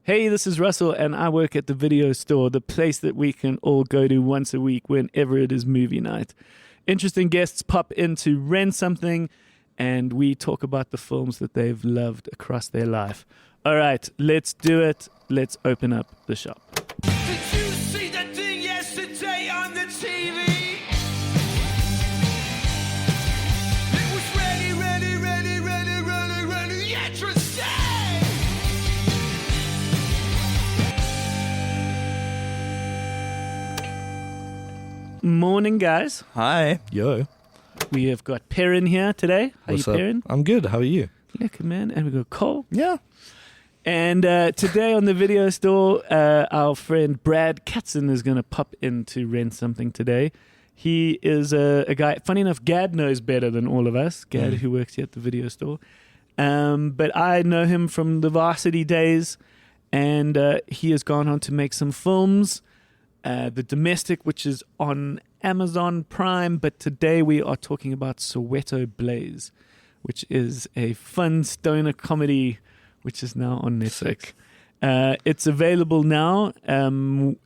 Hey, this is Russell, and I work at the video store, the place that we can all go to once a week whenever it is movie night. Interesting guests pop in to rent something, and we talk about the films that they've loved across their life. All right, let's do it. Let's open up the shop. Did you see that thing yesterday on the TV? It was ready, interesting! Morning, guys. Hi. Yo. We have got Perrin here today. How What's you, up? Perrin? I'm good. How are you? Lekker, man. And we got Cole. Yeah. And today on the video store, our friend Brad Katzen is going to pop in to rent something today. He is a guy, funny enough, Gad knows better than all of us, Gad who works here at the video store. But I know him from the varsity days, and he has gone on to make some films. The Domestic, which is on Amazon Prime, but today we are talking about Soweto Blaze, which is a fun stoner comedy which is now on Netflix. It's available now.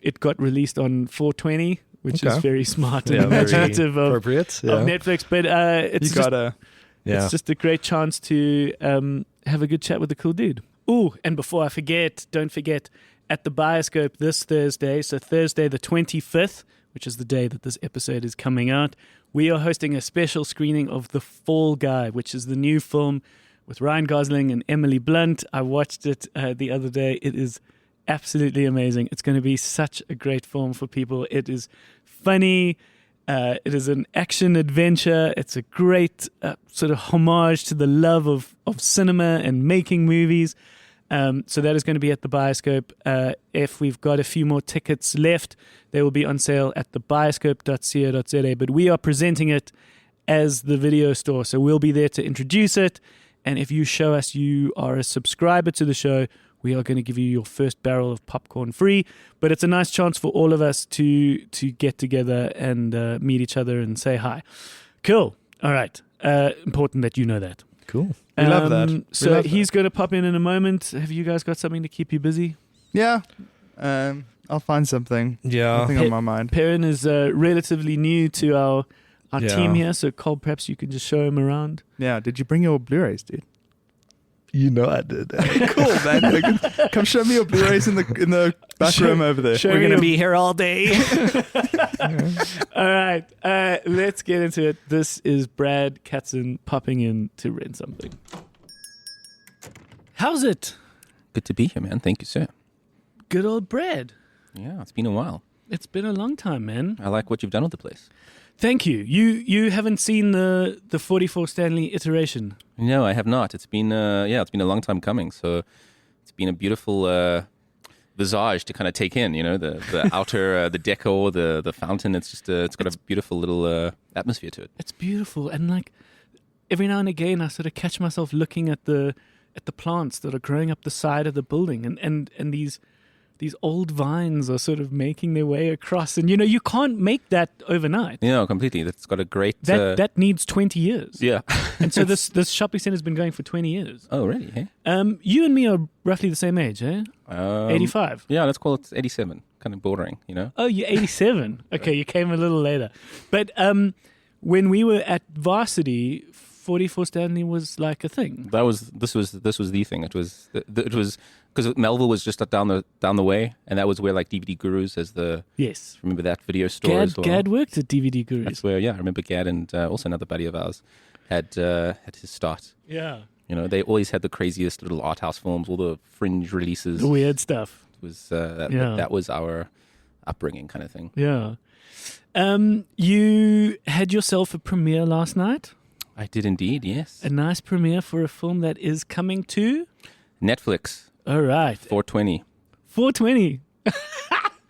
It got released on 420, which is very smart and imaginative of Netflix. But it's just a great chance to have a good chat with a cool dude. Ooh, and before I forget, don't forget, at the Bioscope this Thursday, so Thursday the 25th, which is the day that this episode is coming out, we are hosting a special screening of The Fall Guy, which is the new film with Ryan Gosling and Emily Blunt. I watched it the other day. It is absolutely amazing. It's going to be such a great film for people. It is funny. It is an action adventure. It's a great sort of homage to the love of cinema and making movies. So that is going to be at the Bioscope. If we've got a few more tickets left, they will be on sale at thebioscope.co.za. But we are presenting it as the video store. So we'll be there to introduce it. And if you show us you are a subscriber to the show, we are going to give you your first barrel of popcorn free. But it's a nice chance for all of us to get together and meet each other and say hi. Cool. All right. Important that you know that. Cool. We love that. So he's going to pop in a moment. Have you guys got something to keep you busy? Yeah. I'll find something. Yeah. Nothing on my mind. Perrin is relatively new to our team here, so Cole, perhaps you can just show him around. Yeah. Did you bring your Blu-rays, dude? You know I did. Cool, man. Come show me your Blu-rays in the back room over there. We're going to be here all day. All right. Let's get into it. This is Brad Katzen popping in to rent something. How's it? Good to be here, man. Thank you, sir. Good old Brad. Yeah, it's been a while. It's been a long time, man. I like what you've done with the place. Thank you. You haven't seen the 44 Stanley iteration? No, I have not. It's been it's been a long time coming. So it's been a beautiful visage to kind of take in. You know, the outer, the decor, the fountain. It's just it's got a beautiful little atmosphere to it. It's beautiful, and like every now and again, I sort of catch myself looking at the plants that are growing up the side of the building, and these old vines are sort of making their way across. And, you can't make that overnight. No, completely. That's got a great... That needs 20 years. Yeah. And so this shopping center has been going for 20 years. Oh, really? Hey? You and me are roughly the same age, eh? 85. Yeah, let's call it 87. Kind of bordering, Oh, you're 87. Okay, you came a little later. But when we were at varsity, 44 Stanley was like a thing. This was the thing. It was because Melville was just down the way, and that was where like DVD Gurus as the remember that video store as well. Gad worked at DVD Gurus. That's where I remember Gad and also another buddy of ours had his start. Yeah, they always had the craziest little art house films, all the fringe releases, the weird stuff. It was that was our upbringing kind of thing. Yeah. You had yourself a premiere last night. I did indeed, yes. A nice premiere for a film that is coming to Netflix. All right. 420. 420.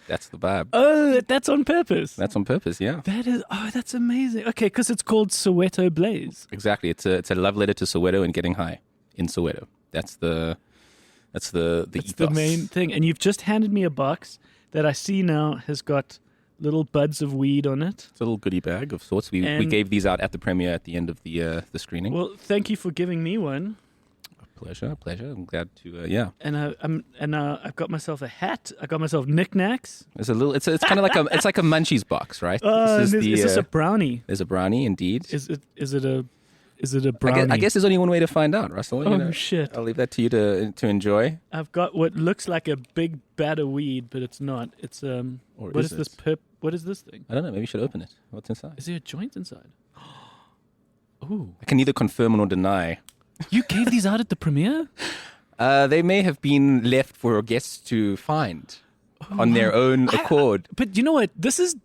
That's the vibe. Oh, that's on purpose. That's on purpose, yeah. That's amazing. Okay, because it's called Soweto Blaze. Exactly. It's a love letter to Soweto and getting high in Soweto. That's the ethos. The main thing. And you've just handed me a box that I see now has got little buds of weed on it. It's a little goodie bag of sorts. We gave these out at the premiere at the end of the screening. Well, thank you for giving me one. Pleasure. I'm glad to. Yeah. And I've got myself a hat. I got myself knickknacks. It's a little. It's kind of like it's like a munchies box, right? Is this a brownie? There's a brownie, indeed. Is it a brownie? I guess there's only one way to find out, Russell. Oh, shit. I'll leave that to you to enjoy. I've got what looks like a big bat of weed, but it's not. It's what is this what is this thing? I don't know. Maybe you should open it. What's inside? Is there a joint inside? Ooh. I can neither confirm nor deny. You gave these out at the premiere? They may have been left for guests to find on their own accord. But you know what? This is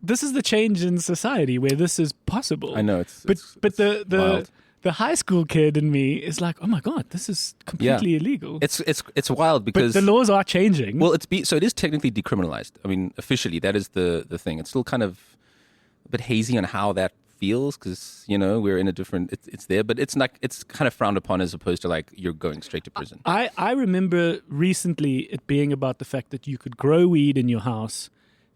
the change in society where this is possible. I know but wild. the high school kid in me is like, oh my god, this is completely illegal. It's wild because but the laws are changing. Well, so it is technically decriminalized. I mean, officially, that is the thing. It's still kind of a bit hazy on how that feels because we're in a different. It's there, but it's not. It's kind of frowned upon as opposed to like you're going straight to prison. I remember recently it being about the fact that you could grow weed in your house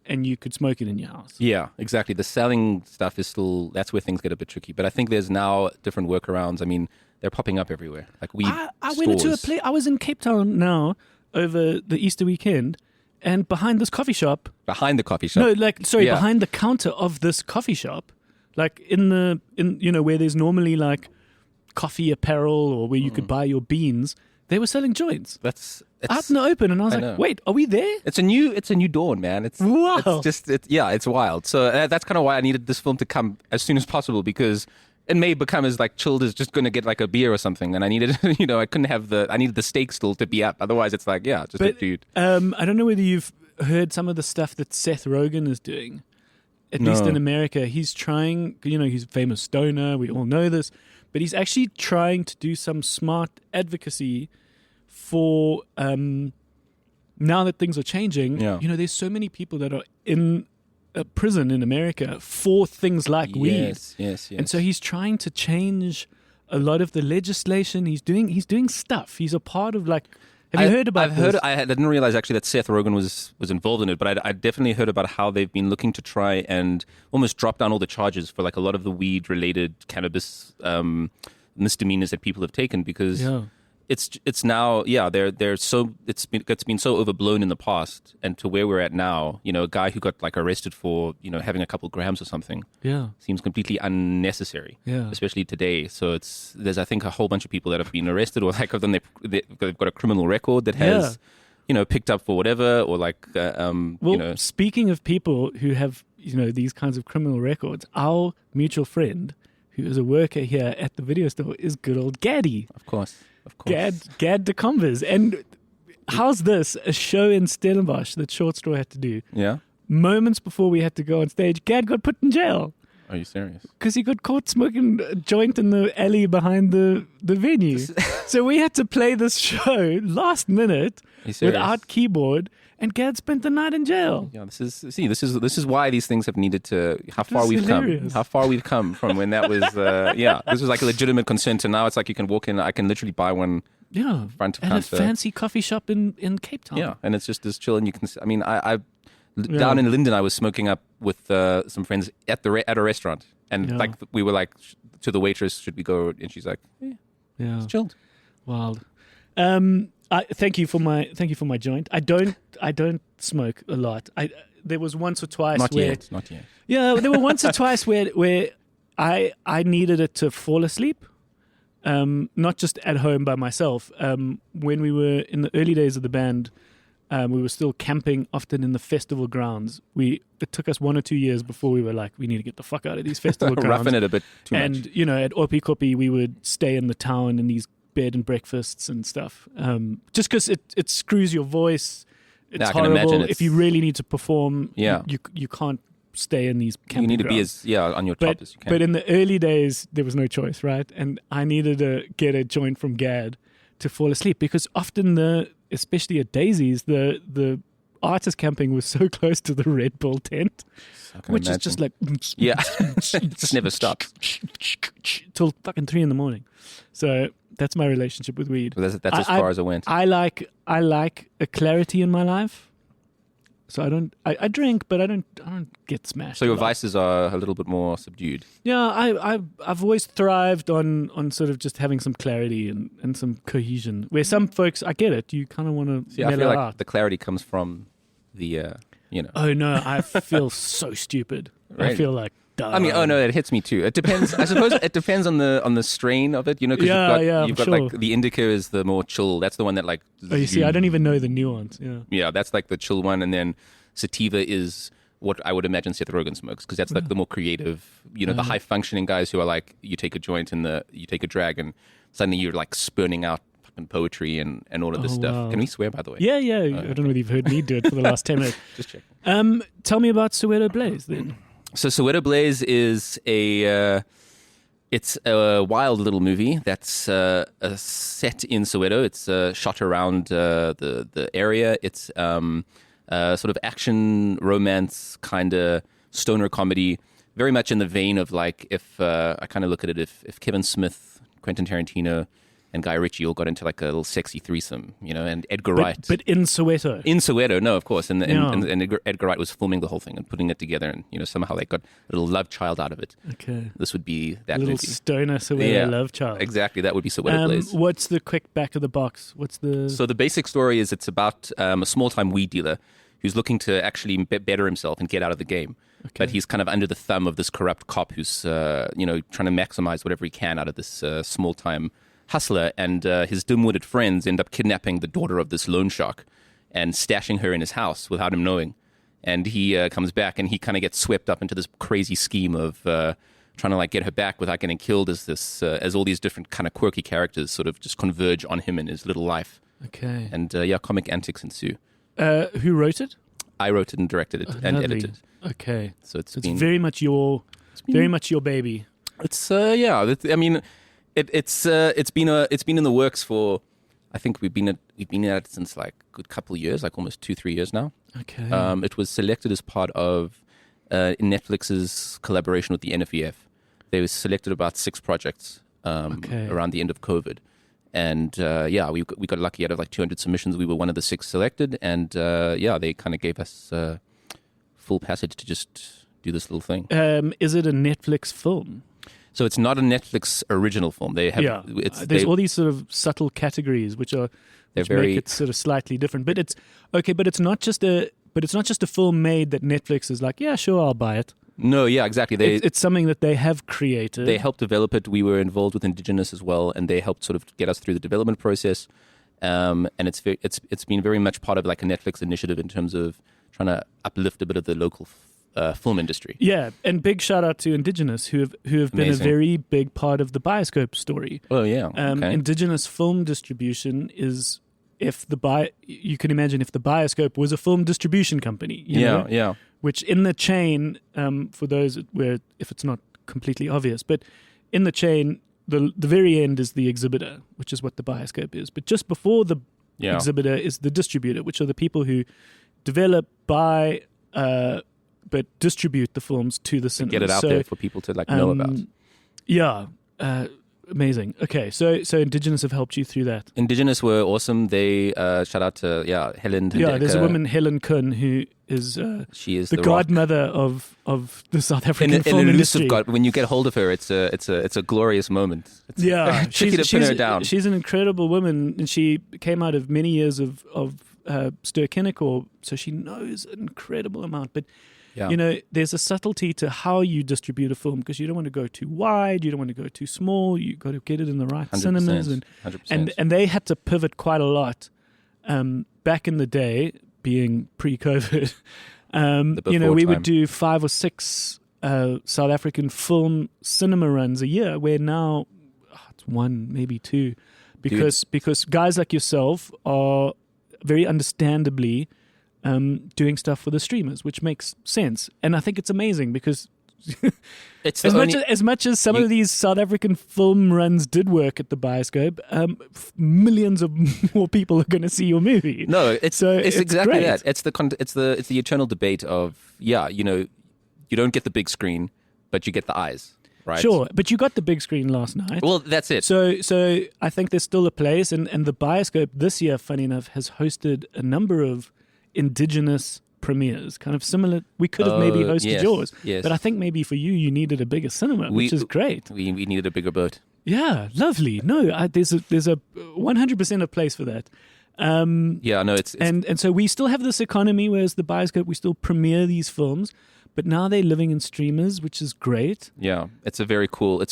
and you could smoke it in your house. Yeah, exactly. The selling stuff is still, that's where things get a bit tricky. But I think there's now different workarounds. I mean, they're popping up everywhere. Like I went into a place. I was in Cape Town now over the Easter weekend, and behind this coffee shop. Behind the coffee shop? Behind the counter of this coffee shop, like in where there's normally like coffee apparel or where you could buy your beans, they were selling joints. It's out in the open, and I was like, "Wait, are we there?" It's a new dawn, man. It's it's wild. So that's kind of why I needed this film to come as soon as possible because it may become as like chilled as just going to get like a beer or something. And I needed, I needed the steak still to be up. Otherwise, it's like, a dude. I don't know whether you've heard some of the stuff that Seth Rogen is doing. At least in America, he's trying. He's a famous stoner. We all know this, but he's actually trying to do some smart advocacy for now that things are changing. There's so many people that are in a prison in America for things like weed. Yes. And so he's trying to change a lot of the legislation. He's doing stuff. He's a part of like. Have you heard about this? I didn't realize actually that Seth Rogen was involved in it, but I definitely heard about how they've been looking to try and almost drop down all the charges for like a lot of the weed-related cannabis misdemeanors that people have taken because it's now they're so it's been so overblown in the past and to where we're at now. A guy who got like arrested for having a couple grams or something seems completely unnecessary. Especially today. So there's I think a whole bunch of people that have been arrested or like of them they've got a criminal record that has picked up for whatever or like speaking of people who have these kinds of criminal records, our mutual friend who is a worker here at the video store is good old Gaddy. Of course. Gad de Combers. And how's this? A show in Stellenbosch that Short Straw had to do. Yeah. Moments before we had to go on stage, Gad got put in jail. Are you serious? Because he got caught smoking a joint in the alley behind the venue. So we had to play this show last minute without keyboard, and Gad spent the night in jail. Yeah, this is why these things have needed to how far we've come from when that was this was like a legitimate concern to now it's like you can walk in, I can literally buy one front of at counter. A fancy coffee shop in Cape Town. Yeah, and it's just as chill and you can I down in Linden I was smoking up with some friends at a restaurant and like we were like to the waitress, should we go? And she's like, it's chilled. Wild. Thank you for my joint. I don't smoke a lot. There was once or twice not yet. Yeah, there were once or twice where I needed it to fall asleep. Not just at home by myself. When we were in the early days of the band, we were still camping often in the festival grounds. It took us 1 or 2 years before we were like, we need to get the fuck out of these festival grounds. Roughing it a bit too much. And at Opi Kopi, we would stay in the town in these bed and breakfasts and stuff. Just because it screws your voice. It's horrible. If you really need to perform, you can't stay in these camping You need to grounds. be on your top as you can. But in the early days, there was no choice, right? And I needed to get a joint from Gad to fall asleep because often especially at Daisy's, the artist camping was so close to the Red Bull tent, which is just like it just never stops till fucking 3 a.m. So that's my relationship with weed. Well, that's as far as I went. I like a clarity in my life. So I drink, but I don't get smashed. So your a lot. vices are a little bit more subdued. Yeah, I've always thrived on sort of just having some clarity and some cohesion. Where some folks, I get it, you kind of want to See, I mellow feel like out. the clarity comes from the, Oh no, I feel so stupid. I Right. feel like dumb. I mean, oh no, it hits me too. It depends. I suppose it depends on the strain of it, because you've got sure. like the indica is the more chill. That's the one that like. Oh, you see, I don't even know the nuance. Yeah. Yeah, that's like the chill one, and then sativa is what I would imagine Seth Rogen smokes, because that's like the more creative. The high functioning guys who are like, you take a joint and you take a drag, and suddenly you're like spurning out fucking poetry and all of this stuff. wow. Can we swear, by the way? Yeah. I don't know whether you've heard me do it for the last 10 minutes. Just checking. Tell me about Soweto Blaze then. So Soweto Blaze is it's a wild little movie that's set in Soweto. It's shot around the area. It's sort of action, romance, kind of stoner comedy, very much in the vein of like if I kind of look at it, if Kevin Smith, Quentin Tarantino, and Guy Ritchie all got into like a little sexy threesome, and Edgar Wright. But in Soweto. In Soweto, no, of course. And Edgar Wright was filming the whole thing and putting it together, and somehow they got a little love child out of it. Okay. This would be that A little movie. stoner Soweto love child. Exactly, that would be Soweto Blaze. What's the quick back of the box? So the basic story is it's about a small-time weed dealer who's looking to actually better himself and get out of the game. Okay. But he's kind of under the thumb of this corrupt cop who's trying to maximize whatever he can out of this small-time hustler, and his dim-witted friends end up kidnapping the daughter of this loan shark and stashing her in his house without him knowing. And he comes back and he kind of gets swept up into this crazy scheme of trying to like get her back without getting killed as all these different kind of quirky characters sort of just converge on him in his little life. Okay. And comic antics ensue. Who wrote it? I wrote it and directed it and Lovely. edited. Okay. So it's It's been very much your baby. It's I mean, it's been in the works for, I think we've been at it since like a good couple of years, like almost 2-3 years now. Okay. It was selected as part of Netflix's collaboration with the NFEF. They selected about 6 projects around the end of COVID, and we got lucky. Out of like 200 submissions, we were one of the 6 selected, and they kind of gave us full passage to just do this little thing. Is it a Netflix film? So it's not a Netflix original film. They have There's all these sort of subtle categories which make it sort of slightly different. But it's not just a film made that Netflix is like, yeah, sure, I'll buy it. No, yeah, exactly. It's something that they have created. They helped develop it. We were involved with Indigenous as well, and they helped sort of get us through the development process. And it's been very much part of like a Netflix initiative in terms of trying to uplift a bit of the local film industry. Yeah, and big shout out to Indigenous who have been a Amazing. very big part of the Bioscope story. Oh yeah, okay. Indigenous film distribution is you can imagine if the Bioscope was a film distribution company. You know? Yeah. Which in the chain, for those where if it's not completely obvious, but in the chain, the very end is the exhibitor, which is what the Bioscope is. But just before the exhibitor is the distributor, which are the people who develop, buy, but distribute the films to the cinema. Get it out there for people to like know about. Yeah, amazing. Okay, so Indigenous have helped you through that. Indigenous were awesome. They shout out to Helen. Yeah, there's a Hendeka. woman, Helen Kuhn, who is She is the rock. godmother of the South African in film an industry. elusive god. When you get hold of her, it's a glorious moment. It's Yeah, tricky to pin her down. She's an incredible woman, and she came out of many years of Ster-Kinnick, so she knows an incredible amount. But there's a subtlety to how you distribute a film because you don't want to go too wide, you don't want to go too small. You got to get it in the right 100%, cinemas, 100%. and they had to pivot quite a lot back in the day, being pre-COVID. before we time. would do 5 or 6 South African film cinema runs a year, where now it's 1, maybe 2, because guys like yourself are very understandably doing stuff for the streamers, which makes sense. And I think it's amazing because It's as much as some of these South African film runs did work at the Bioscope, millions of more people are going to see your movie. No, it's exactly great. that. It's the eternal debate of you don't get the big screen, but you get the eyes, right? Sure, but you got the big screen last night. Well, that's it. So I think there's still a place, and the Bioscope this year, funny enough, has hosted a number of Indigenous premieres, kind of similar. We could have maybe hosted yes, yours, yes. but I think maybe for you, you needed a bigger cinema, which is great. We needed a bigger boat. Yeah, lovely. No, there's a 100% a place for that. Yeah, no, it's and so we still have this economy, whereas the bioscope, we still premiere these films, but now they're living in streamers, which is great. yeah, it's a very cool,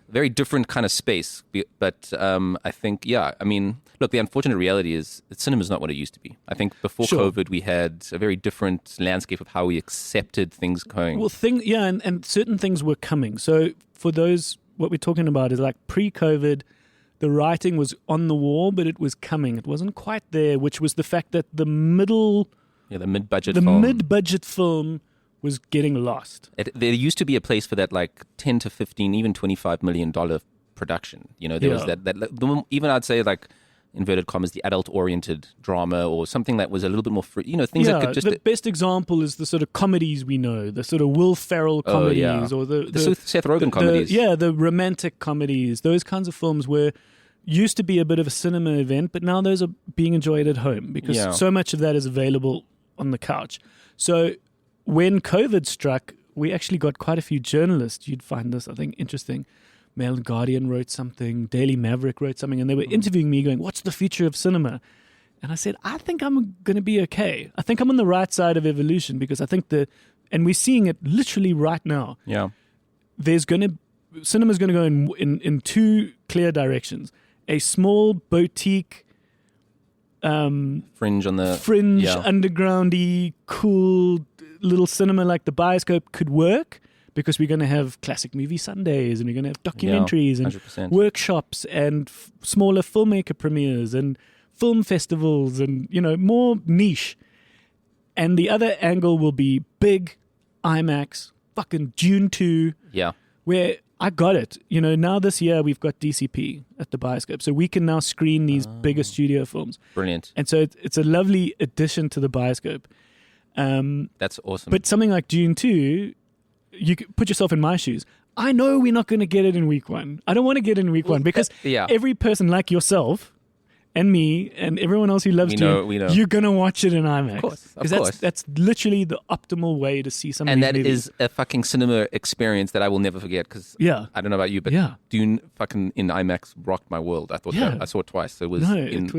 very different kind of space. But I think, yeah, I mean, look, the unfortunate reality is that cinema is not what it used to be. I think before Sure. COVID, we had a very different landscape of how we accepted things going. Well, and certain things were coming. So for those, what we're talking about is like pre-COVID, the writing was on the wall, but it was coming. It wasn't quite there, which was the fact that the mid-budget the film. mid-budget film was getting lost. There used to be a place for that, like 10 to 15, even $25 million production. You know, there was even I'd say, like, inverted commas, the adult-oriented drama or something that was a little bit more free. You know, things that could just... The best example is the sort of comedies we know, the sort of Will Ferrell comedies, or the Seth Rogen comedies. The romantic comedies. Those kinds of films used to be a bit of a cinema event, but now those are being enjoyed at home because so much of that is available on the couch. So when COVID struck, we actually got quite a few journalists. You'd find this, I think, interesting. Mail and Guardian wrote something, Daily Maverick wrote something, and they were interviewing me going, what's the future of cinema? And I said, I think I'm going to be okay. I think I'm on the right side of evolution because I think and we're seeing it literally right now. Yeah. Cinema's going to go in two clear directions. A small boutique, Fringe, undergroundy, cool little cinema like the bioscope could work because we're going to have classic movie Sundays and we're going to have documentaries and 100%. workshops and smaller filmmaker premieres and film festivals and, more niche. And the other angle will be big IMAX, fucking June 2. Yeah. Where I got it. Now this year we've got DCP at the bioscope. So we can now screen these bigger studio films. Brilliant. And so it's a lovely addition to the bioscope. That's awesome. But something like June 2, you could put yourself in my shoes. I know we're not going to get it in week 1. I don't want to get it in week 1 because every person like yourself and me and everyone else who loves Dune, we know. You're going to watch it in IMAX. Of course. That's literally the optimal way to see something. And that is a fucking cinema experience that I will never forget because I don't know about you, but Dune fucking in IMAX rocked my world. I thought I saw it twice. So it was insane.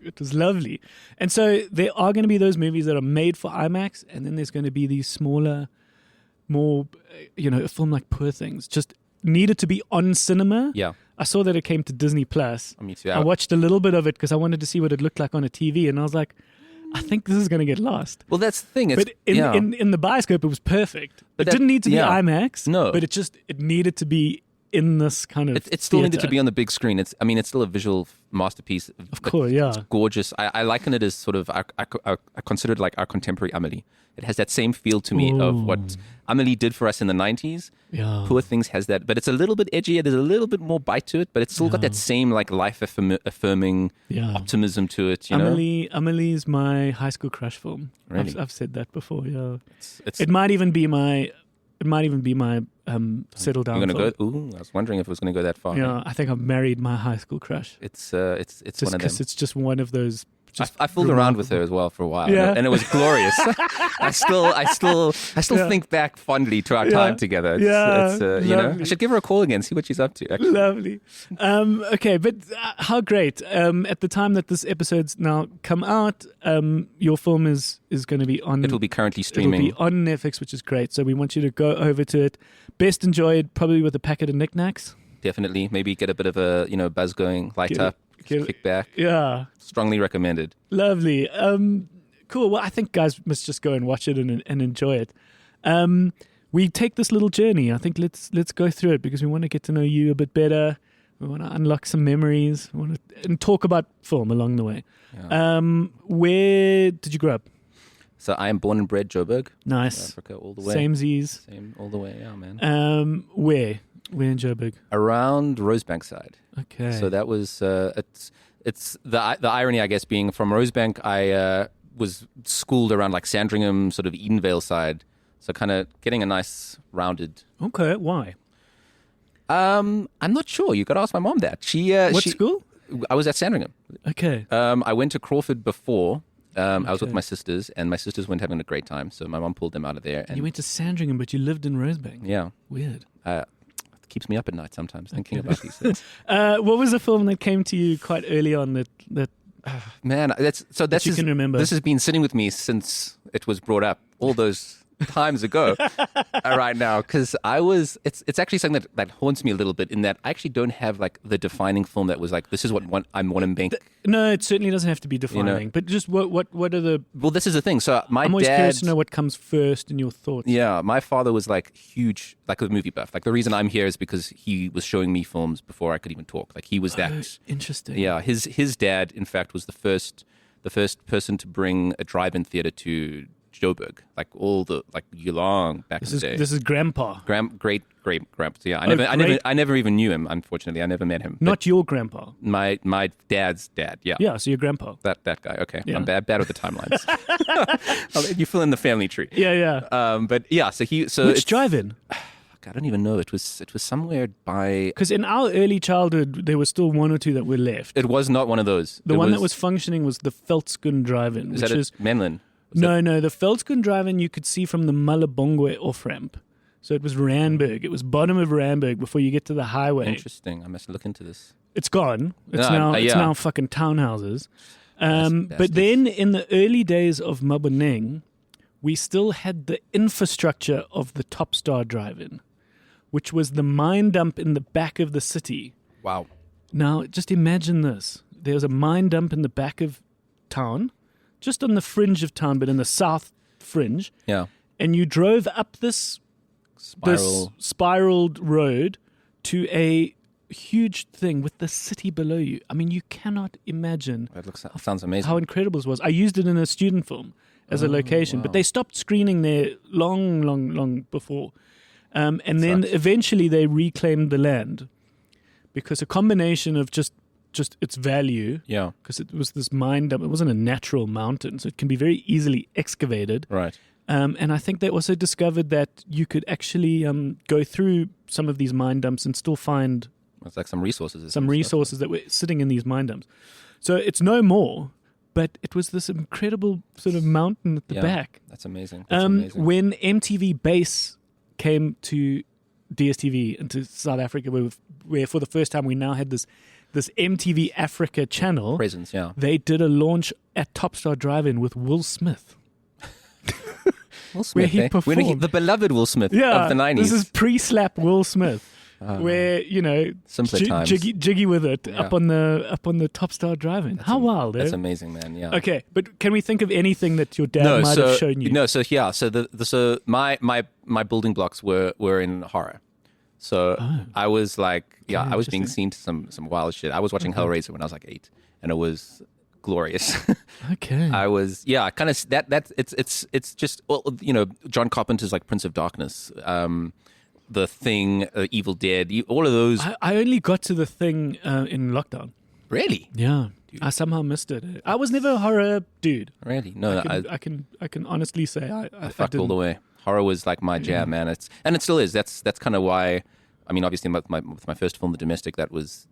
It was lovely. And so there are going to be those movies that are made for IMAX, and then there's going to be these smaller, more, a film like Poor Things just needed to be on cinema. Yeah. I saw that it came to Disney Plus. Me too. I watched a little bit of it because I wanted to see what it looked like on a TV, and I was like, I think this is going to get lost. Well, that's the thing. But in the bioscope, it was perfect. It didn't need to be IMAX. No. But it needed to be in this kind of It still needed theater. to be on the big screen. It's still a visual masterpiece. Of course, yeah. It's gorgeous. I liken it as sort of, I consider it like our contemporary Amélie. It has that same feel to me of what Amélie did for us in the 90s. Yeah. Poor Things has that, but it's a little bit edgier. There's a little bit more bite to it, but it's still got that same like life-affirming optimism to it. Amelie's my high school crush film. Really? I've said that before. Yeah, it might even be my settle down. You're gonna film. go? Ooh, I was wondering if it was going to go that far. Yeah, I think I've married my high school crush. It's Just one of them. because it's just one of those. I fooled around with her as well for a while, Yeah. and it was glorious. I still think back fondly to our time together. It's, I should give her a call again, see what she's up to. Actually. Lovely. Okay, but how great! At the time that this episode's now come out, your film is going to be on. It will be currently streaming. It'll be on Netflix, which is great. So we want you to go over to it. Best enjoyed, probably with a packet of knickknacks. Definitely, maybe get a bit of a buzz going, light up, kick back. Yeah. Strongly recommended. Lovely. Cool. Well, I think guys must just go and watch it and enjoy it. We take this little journey. I think let's go through it because we want to get to know you a bit better. We want to unlock some memories. We want to and talk about film along the way. Yeah. Where did you grow up? So I am born and bred Joburg. Nice. South Africa all the way. Samesies. Same all the way. Yeah, man. Where in Joburg? Around Rosebank side. Okay. So that was it's the irony, I guess, being from Rosebank. I was schooled around like Sandringham, sort of Edenvale side. So kind of getting a nice rounded. Okay. Why? I'm not sure. You got to ask my mom that. What school? I was at Sandringham. Okay. I went to Crawford before, I was with Okay. my sisters, and my sisters weren't having a great time, so my mom pulled them out of there. And You went to Sandringham, but you lived in Rosebank. yeah, Weird. it keeps me up at night sometimes thinking about these things. What was the film that came to you quite early on that Man, that's you can remember? This has been sitting with me since it was brought up all those times ago. Right now, because it's actually something that haunts me a little bit. In that I actually don't have like the defining film that was like this is what I want to make. No, it certainly doesn't have to be defining. But just what are the? Well, this is the thing. So my I'm always dad. curious to know what comes first in your thoughts. Yeah, my father was like huge, like a movie buff. Like the reason I'm here is because he was showing me films before I could even talk. Like he was that. Oh, interesting. Yeah, his dad, in fact, was the first person to bring a drive-in theater to Joburg, like all the like long back in the day. This is Grandpa, Great grandpa. Yeah, great. I never even knew him. Unfortunately, I never met him. not your grandpa. But my dad's dad. Yeah. Yeah, so your grandpa. That guy. Okay, Yeah. I'm bad with the timelines. You fill in the family tree. Yeah. But yeah, so Which it's- drive-in? I don't even know. It was somewhere by. Because in our early childhood, there were still one or two that were left. It was not one of those. The one that was functioning was the Veldskun Drive-In, Is which that is at Menlyn? no. The Veldskun Drive-In you could see from the Malabongwe off-ramp. So it was Randburg. It was bottom of Randburg before you get to the highway. Interesting. I must look into this. It's gone. It's No, it's yeah. now fucking townhouses. But bastards. then in the early days of Maboneng, we still had the infrastructure of the Top Star Drive-In, which was the mine dump in the back of the city. Wow. Now, just imagine this. There was a mine dump in the back of town, just on the fringe of town, but in the south fringe. Yeah. And you drove up this spiraled road to a huge thing with the city below you. I mean, you cannot imagine Sounds amazing. how incredible this was. I used it in a student film as a location, but wow. they stopped screening there long before. And then Sucks. eventually they reclaimed the land because a combination of just its value, Yeah. because it was this mine dump, it wasn't a natural mountain, so it can be very easily excavated. Right. And I think they also discovered that you could actually go through some of these mine dumps and still find It's like some resources. some resources that were sitting in these mine dumps. So it's no more, but it was this incredible sort of mountain at the back. That's amazing. That's amazing. When MTV Base came to DSTV and to South Africa, where for the first time we now had this MTV Africa channel, Presence, yeah. they did a launch at Top Star Drive-In with Will Smith. Will Smith, where he performed. the beloved Will Smith Yeah, of the 90s. this is pre-slap Will Smith, where Simpler times. jiggy with it Yeah. up on the Top Star Drive-In. How wild, eh? That's amazing, man. Yeah. Okay, but can we think of anything that your dad might have shown you? No, so yeah, so my building blocks were in horror. So I was like, yeah, I was being seen to some wild shit. I was watching Hellraiser when I was like 8, and it was glorious. Okay. I was, yeah, kind of that. It's just, well, John Carpenter's like Prince of Darkness, The Thing, Evil Dead, all of those. I only got to the thing in lockdown. Really, Yeah, I somehow missed it. I was never a horror dude. really, no, I can honestly say I fucked all the way. Horror was like my jam, man. It still is. That's kind of why. I mean, obviously, with my first film, The Domestic, that was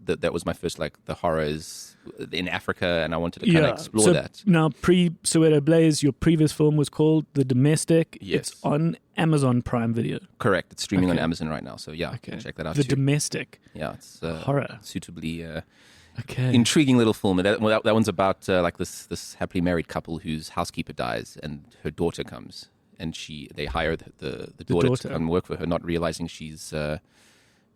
my first like the horrors in Africa, and I wanted to kind of explore so that. Now, pre-Soweto Blaze, your previous film was called The Domestic. Yes. It's on Amazon Prime Video. Correct. It's streaming on Okay. Amazon right now, so yeah, Okay. check that out The too. Domestic. Yeah, it's Horror. suitably Okay. intriguing little film. And that one's about like this happily married couple whose housekeeper dies, and her daughter comes, and they hire the daughter daughter. to come work for her, not realizing she's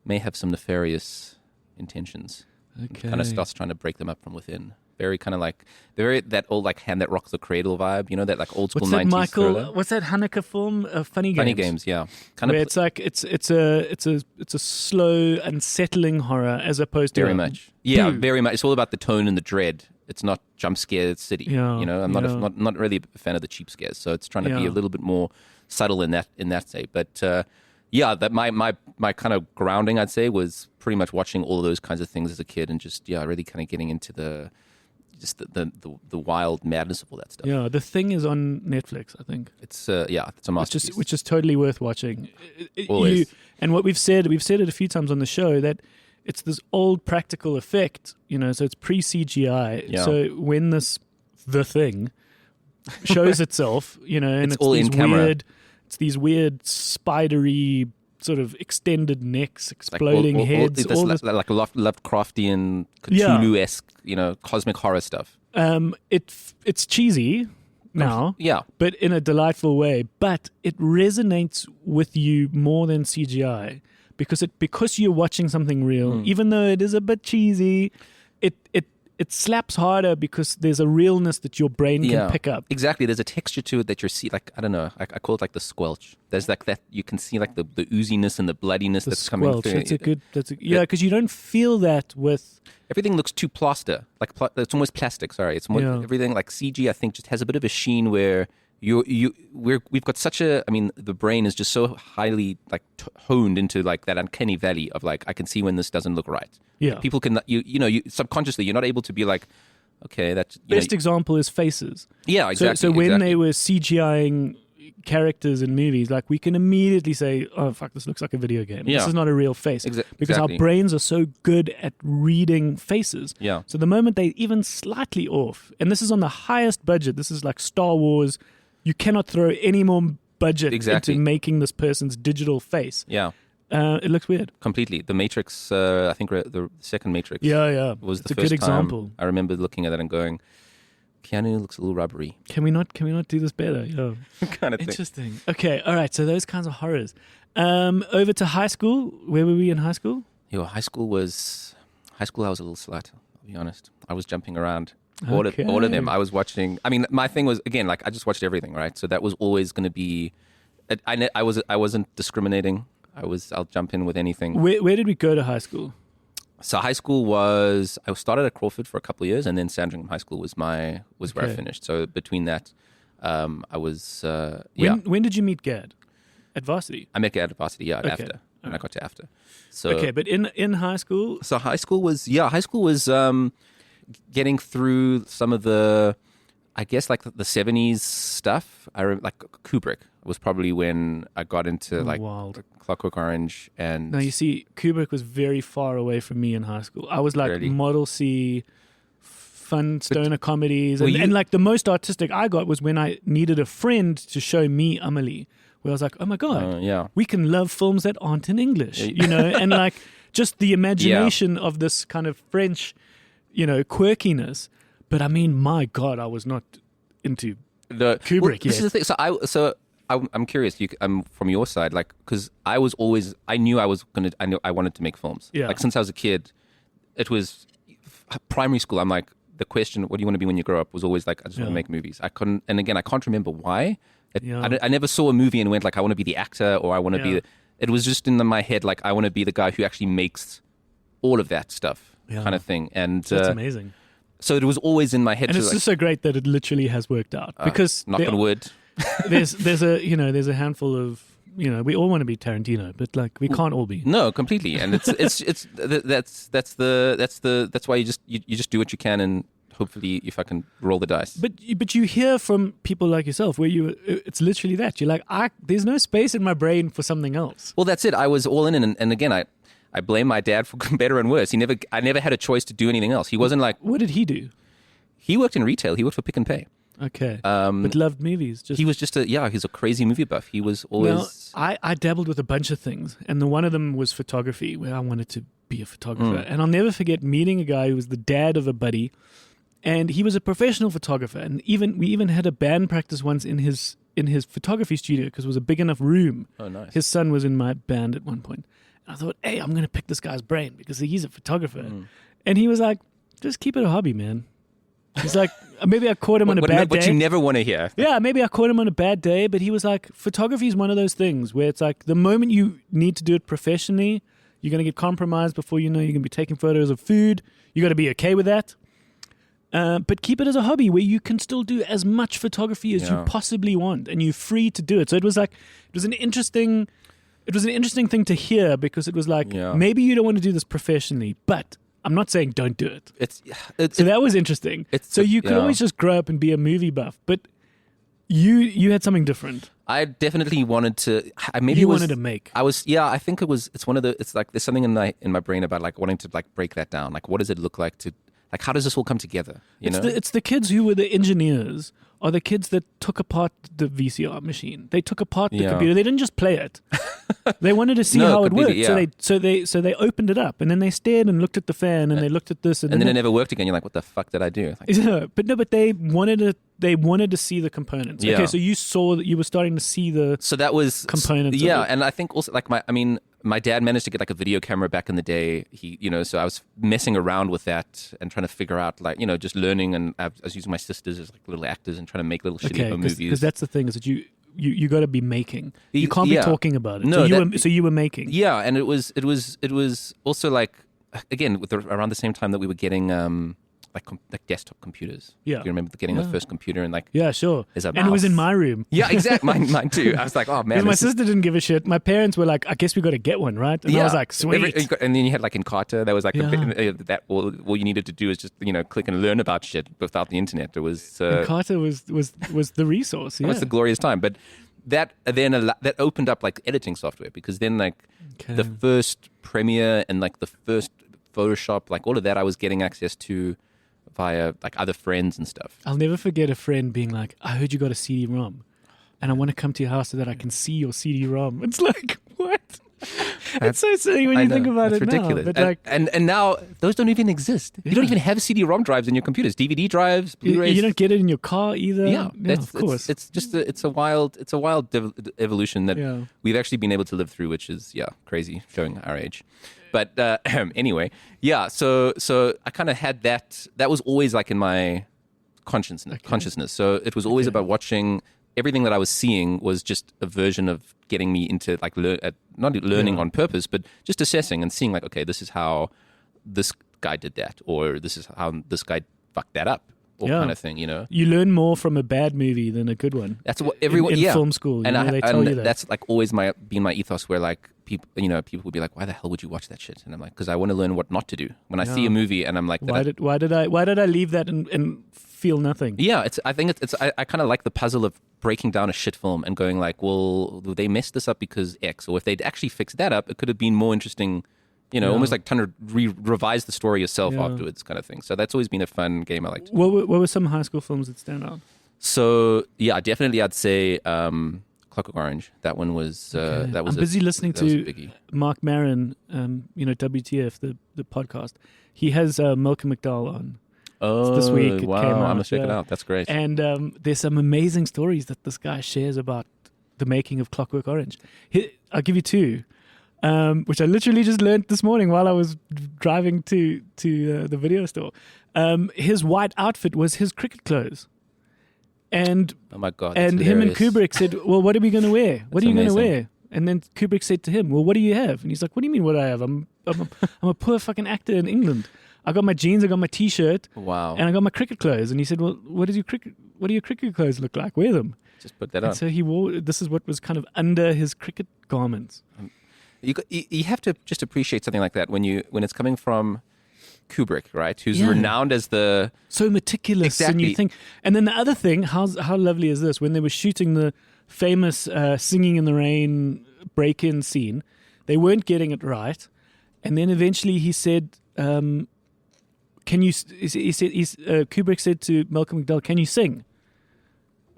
may have some nefarious intentions. Okay. Kind of starts trying to break them up from within. Very kind of like that old like Hand That Rocks the Cradle vibe, that like old school What's that, 90s Michael? thriller. What's that Hanukkah film? Funny Games. Funny Games, yeah. Kind Where of it's like it's a slow, unsettling horror as opposed to very much. Yeah, boom. very much. It's all about the tone and the dread. It's not jump scare city. Yeah, I'm yeah. not really a fan of the cheap scares. So it's trying to be Yeah. a little bit more subtle in that say. But yeah, that my kind of grounding, I'd say, was pretty much watching all of those kinds of things as a kid, and just really kind of getting into the wild madness of all that stuff. Yeah, The Thing is on Netflix, I think. It's a masterpiece. Which is totally worth watching. Always. And what we've said it a few times on the show, that it's this old practical effect, so it's pre-CGI. Yeah. So when The Thing shows itself, and It's all in camera. It's these weird spidery sort of extended necks, Like exploding heads, this all this. like Lovecraftian, Cthulhu-esque, cosmic horror stuff. It's cheesy now, Yeah. but in a delightful way. But it resonates with you more than CGI because you're watching something real, even though it is a bit cheesy. It slaps harder because there's a realness that your brain can pick up. Exactly. There's a texture to it that you're like, I don't know, I call it like the squelch. There's like that, you can see like the ooziness and the bloodiness that's coming through. Because you don't feel that with... Everything looks too plaster. Like it's almost plastic, sorry. It's more everything like CG, I think, just has a bit of a sheen where we've got such a, I mean, the brain is just so highly like honed into like that uncanny valley of like, I can see when this doesn't look right. Yeah. People can, you subconsciously, you're not able to be like, okay, that's... Best example is Faces. Yeah, exactly. So when they were CGIing characters in movies, like we can immediately say, oh, fuck, this looks like a video game. Yeah. This is not a real face. Because our exactly. brains are so good at reading faces. Yeah. So the moment they even slightly off, and this is on the highest budget, this is like Star Wars, you cannot throw any more budget into making this person's digital face. Yeah. It looks weird. Completely. The Matrix, I think the second Matrix was it's the a first good example. time I remember looking at that and going, Keanu looks a little rubbery. Can we not do this better? Yeah. Kind of thing. Interesting. Okay, all right, so those kinds of horrors. Over to high school. Where were we in high school? High school I was a little slut, I'll be honest. I was jumping around. All of them. I was watching. I mean, my thing was, again, like I just watched everything, right? So that was always going to be, I wasn't discriminating. I'll jump in with anything. Where did we go to high school? So high school I started at Crawford for a couple of years, and then Sandringham High School was where I finished. So between that, I was, When did you meet Gad? At varsity? I met Gad at varsity, after. When I got to after. So, okay, but in high school? So high school was getting through some of the, I guess, like the 70s stuff. Like Kubrick was probably when I got into wild. Clockwork Orange. And now you see, Kubrick was very far away from me in high school. I was like really? Model C, fun stoner comedies. And like the most artistic I got was when I needed a friend to show me Amelie, where I was like, oh my God, we can love films that aren't in English, and like just the imagination of this kind of French, quirkiness. But I mean, my God, I was not into Kubrick yet. This is the thing. I'm curious. From your side, like, because I knew I wanted to make films. Yeah. Like since I was a kid, it was primary school. I'm like, the question, what do you want to be when you grow up, was always like, I just want to make movies. I couldn't, and again, I can't remember why. I never saw a movie and went like, I want to be the actor, or I want to be. It was just in my head, like, I want to be the guy who actually makes all of that stuff, kind of thing. And that's amazing. So it was always in my head. And it's just so great that it literally has worked out, because knock on wood. there's a handful of, we all want to be Tarantino, but like we can't all be. No, completely. And that's why you just do what you can, and hopefully if I can roll the dice. But you hear from people like yourself where it's literally that you're like, there's no space in my brain for something else. Well, that's it. I was all in, and again, I blame my dad for better and worse. I never had a choice to do anything else. He wasn't like. What did he do? He worked in retail. He worked for Pick and Pay. Okay. But loved movies. He was he's a crazy movie buff. He was always. Well, I dabbled with a bunch of things, and one of them was photography, where I wanted to be a photographer. And I'll never forget meeting a guy who was the dad of a buddy, and he was a professional photographer. And we even had a band practice once in his photography studio, because it was a big enough room. Oh, nice. His son was in my band at one point. And I thought, hey, I'm going to pick this guy's brain because he's a photographer. And he was like, just keep it a hobby, man. He's like, maybe I caught him on a bad day. What you never want to hear. Yeah, maybe I caught him on a bad day, but he was like, photography is one of those things where it's like the moment you need to do it professionally, you're going to get compromised before you know you're going to be taking photos of food. You got to be okay with that. But keep it as a hobby where you can still do as much photography as you possibly want, and you're free to do it. So it was an interesting thing to hear, because it was like, maybe you don't want to do this professionally, but I'm not saying don't do it. So that was interesting. So you could always just grow up and be a movie buff, but you had something different. I definitely wanted to. Wanted to make. I was. Yeah, I think it was. It's one of the. It's like there's something in my brain about like wanting to like break that down. Like, what does it look like to? Like, how does this all come together? It's the kids who were the engineers are the kids that took apart the VCR machine. They took apart the Yeah. computer. They didn't just play it. They wanted to see No, how it worked. completely, yeah. So they opened it up, and then they stared and looked at the fan, and they looked at this, And then it never worked again. You're like, what the fuck did I do? Like, yeah, but they wanted to see the components. Yeah. Okay, so you saw that you were starting to see the so that was components. Yeah, of it. and I think also like my dad managed to get like a video camera back in the day. So I was messing around with that and trying to figure out like, just learning, and I was using my sisters as like little actors and trying to make little shitty home movies. Because that's the thing, is that you got to be making. You can't Yeah. be talking about it. No, so you were making. Yeah, and it was also like, again, around the same time that we were getting like desktop computers. Yeah. You remember getting the first computer and like, Yeah, sure. There's a And it was mouse. in my room. yeah, exactly. Mine too. I was like, oh man. Because my this is- sister didn't give a shit. My parents were like, I guess we got to get one, right? And I was like, sweet. And then you had like in Carter, there was like Yeah. that all you needed to do is just click and learn about shit without the internet. It was And Carter was the resource. Yeah. it was the glorious time. But that that opened up like editing software, because then like Okay. the first Premiere and like the first Photoshop, like all of that I was getting access to via like other friends and stuff. I'll never forget a friend being like, I heard you got a CD-ROM, and I want to come to your house so that I can see your CD-ROM. It's like, what? It's so silly when I you know, think about it's it ridiculous. now. But and now those don't even exist. You don't Yeah. even have CD-ROM drives in your computers. DVD drives, Blu-rays. you don't get it in your car either. Yeah, of course. It's just it's a wild evolution that Yeah. we've actually been able to live through, which is crazy, showing our age. But anyway, yeah. So I kind of had that. That was always like in my consciousness. So it was always about watching. Everything that I was seeing was just a version of getting me into like not learning on purpose, but just assessing and seeing like, okay, this is how this guy did that, or this is how this guy fucked that up, or Yeah. kind of thing. You learn more from a bad movie than a good one. That's what everyone in yeah. film school. and they tell you that. That's like always been my ethos, where like people would be like, why the hell would you watch that shit? And I'm like, because I want to learn what not to do when I see a movie, and I'm like, Why did I leave that and feel nothing? yeah, I think I kind of like the puzzle of breaking down a shit film and going like, well, they messed this up because X, or if they'd actually fixed that up, it could have been more interesting. Almost like trying to revise the story yourself afterwards, kind of thing. So that's always been a fun game I liked. What were some high school films that stand out? So yeah, definitely I'd say Clockwork Orange. That one was that was. I'm busy listening that was a to biggie. Mark Maron, WTF, the podcast. He has Malcolm McDowell on. Oh, this week it wow! came out, I'm gonna check it yeah. out. That's great. And there's some amazing stories that this guy shares about the making of Clockwork Orange. I'll give you two, which I literally just learned this morning while I was driving to the video store. His white outfit was his cricket clothes. And Oh my god! That's and him and hilarious. Kubrick said, well, what are we going to wear? What are you going to amazing. wear? And then Kubrick said to him, well, what do you have? And he's like, what do you mean what I have? I'm a poor fucking actor in England. I got my jeans, I got my T-shirt, Wow! and I got my cricket clothes. And he said, well, what do your cricket clothes look like? Wear them. Just put that on. And so he wore, this is what was kind of under his cricket garments. You have to just appreciate something like that when it's coming from Kubrick, right? Who's Yeah. renowned as the So meticulous. And you Exactly. think, and then the other thing, how lovely is this? When they were shooting the famous Singing in the Rain break-in scene, they weren't getting it right. And then eventually he said, Kubrick said to Malcolm McDowell, can you sing?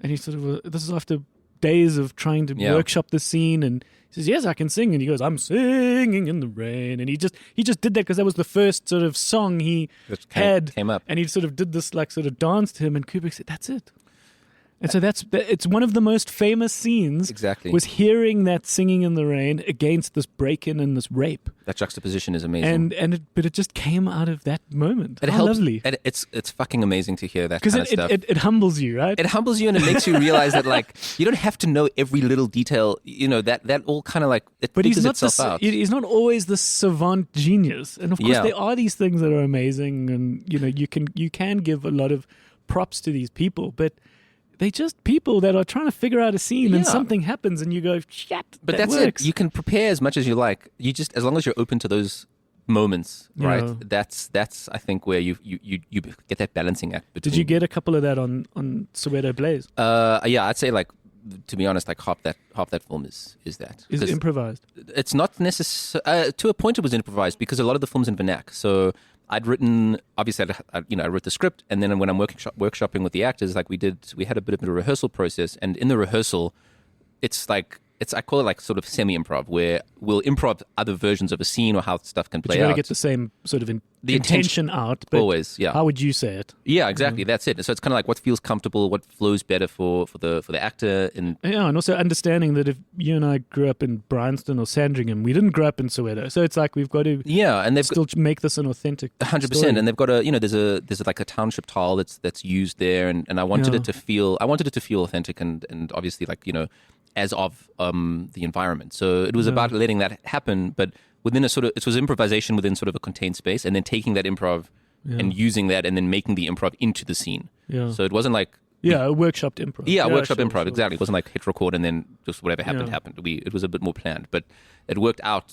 And he sort of, this is after days of trying to Yeah. workshop the scene, and he says, yes, I can sing. And he goes, I'm singing in the rain. And he just did that because that was the first sort of song he that had. came up. And he sort of did this like sort of dance to him, and Kubrick said, that's it. And so it's one of the most famous scenes. Exactly. Was hearing that Singing in the Rain against this break-in and this rape. That juxtaposition is amazing. But it just came out of that moment. It How helps. lovely. And it's fucking amazing to hear that Because kind of stuff. it humbles you, right? It humbles you, and it makes you realize that like you don't have to know every little detail. That all kind of like it But he's figures not itself out. he's not always the savant genius. And of course Yeah. there are these things that are amazing, and you can give a lot of props to these people, but they're just people that are trying to figure out a scene, and Yeah. something happens and you go, shit, But that that's works. it. You can prepare as much as you like. You just, as long as you're open to those moments, Yeah. right? That's I think where you get that balancing act between. Did you get a couple of that on Soweto Blaze? Yeah, I'd say like, to be honest, like half that film is that. Is it 'Cause improvised? it's not necessary to a point. It was improvised because a lot of the film's in vernac. So I'd written, obviously, I wrote the script, and then when I'm workshopping with the actors, like we had a bit of a rehearsal process, and in the rehearsal, I call it like sort of semi-improv, where we'll improv other versions of a scene or how stuff can But play you got to out. get the same sort of The intention out. But always, yeah. how would you say it? Yeah, exactly. That's it. So it's kind of like what feels comfortable, what flows better for the actor. And Yeah, and also understanding that if you and I grew up in Bryanston or Sandringham, we didn't grow up in Soweto. So it's like we've got to and they've still make this an authentic 100%. story. And they've got there's like a township tile that's used there, and I wanted it to feel authentic and obviously like as of the environment. So it was about letting that happen, but within it was improvisation within sort of a contained space, and then taking that improv and using that, and then making the improv into the scene. Yeah. So it wasn't like a workshopped improv. workshop sure, improv, sure. exactly. It wasn't like hit record and then just whatever happened happened. It was a bit more planned, but it worked out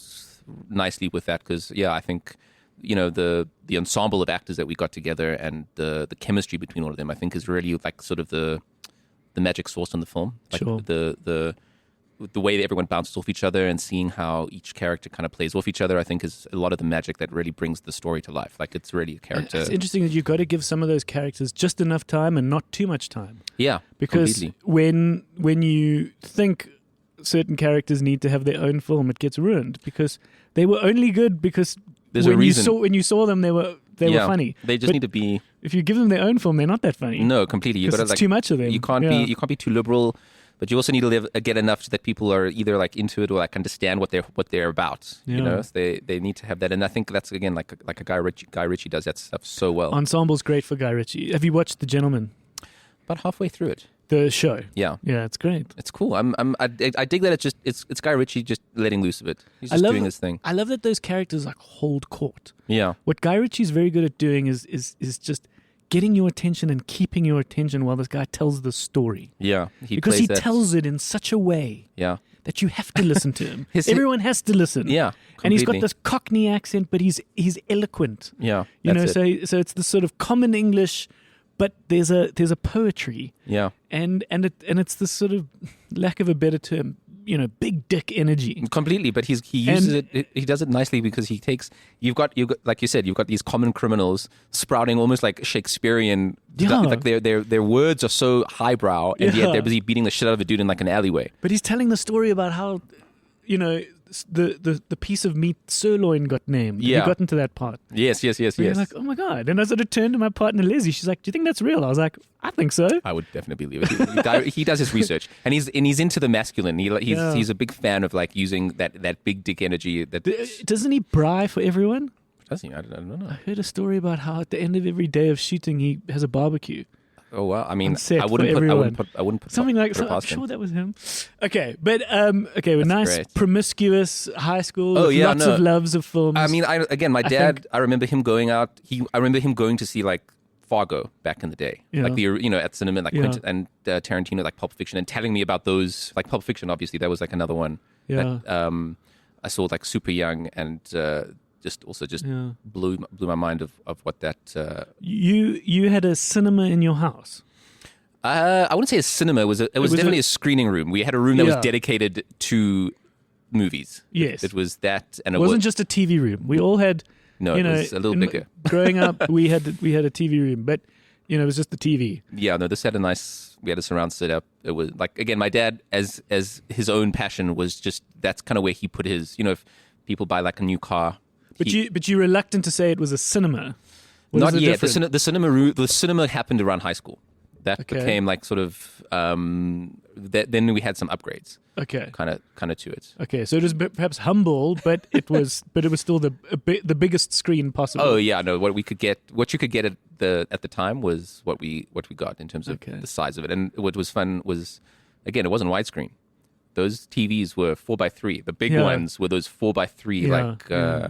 nicely with that because I think the ensemble of actors that we got together and the chemistry between all of them, I think, is really like sort of the magic sauce on the film. Like Sure. The way that everyone bounces off each other and seeing how each character kind of plays off each other, I think, is a lot of the magic that really brings the story to life. Like it's really a character. It's interesting that you've got to give some of those characters just enough time and not too much time. Yeah, Because completely. when you think certain characters need to have their own film, it gets ruined because they were only good because There's a reason. when you saw them, they were funny. They just But need to be. if you give them their own film, they're not that funny. No, completely. You 'Cause got to it's like too much of them. You can't be too liberal, but you also need to get enough so that people are either like into it or like understand what they're about. Yeah. So they need to have that, and I think that's again like a Guy Ritchie does that stuff so well. Ensemble's great for Guy Ritchie. Have you watched The Gentleman, About halfway through it, the show? yeah, Yeah, it's great. it's cool. I dig that it's Guy Ritchie just letting loose of it. He's just doing his thing. I love that those characters like hold court. Yeah, What Guy Ritchie's very good at doing is just getting your attention and keeping your attention while this guy tells the story. yeah. Because plays he that. tells it in such a way Yeah, that you have to listen to him. His- Everyone has to listen. yeah. And he's got completely. this Cockney accent, but he's eloquent. Yeah, You that's know, it. so it's this sort of common English, but there's a poetry, Yeah. and it's this sort of, lack of a better term, big dick energy. Completely, but he uses it. He does it nicely because you've got like you said, you've got these common criminals sprouting almost like Shakespearean. Yeah. Like their words are so highbrow, and Yeah. yet they're busy beating the shit out of a dude in like an alleyway. But he's telling the story about how, the piece of meat sirloin got named. Yeah. He got into that part. Yes. You're like, oh my God. And I sort of turned to my partner, Leslie. She's like, do you think that's real? I was like, I think so. I would definitely believe it. He does his research, and he's into the masculine. He's a big fan of like using that big dick energy. Doesn't he braai for everyone? Does he? I don't know. I heard a story about how at the end of every day of shooting, he has a barbecue. Oh wow! I mean, On set I for wouldn't everyone. put Something like put it that. I'm past him. sure that was him. Okay, but well, nice, great. promiscuous high school. Oh, with yeah, lots no. of loves of films. I mean, my I dad. think- I remember him going out. I remember him going to see like Fargo back in the day, Yeah. like at cinema, like Yeah. Quentin and Tarantino, like Pulp Fiction, and telling me about those, like Pulp Fiction. Obviously, that was like another one Yeah. that I saw like super young, and just Yeah. blew my mind of what that. You had a cinema in your house. I wouldn't say a cinema. It was definitely a screening room. We had a room that Yeah. was dedicated to movies. Yes. It was that, and It wasn't just a TV room. We all had. No, it was a little bigger. Growing up, we had a TV room, but it was just the TV. Yeah, no, we had a surround setup. It was like, again, my dad, as his own passion was just, that's kind of where he put his, if people buy like a new car. But you're reluctant to say it was a cinema. What Not is yet. difference? The cinema happened around high school. That Okay. became like sort of, then we had some upgrades Okay. kind of to it. Okay, so it was perhaps humble, but it was still the biggest screen possible. Oh yeah, no. What you could get at the time was what we got in terms of Okay. the size of it. And what was fun was, again, it wasn't widescreen. Those TVs were 4x3. The big Yeah. ones were those 4x3 Yeah.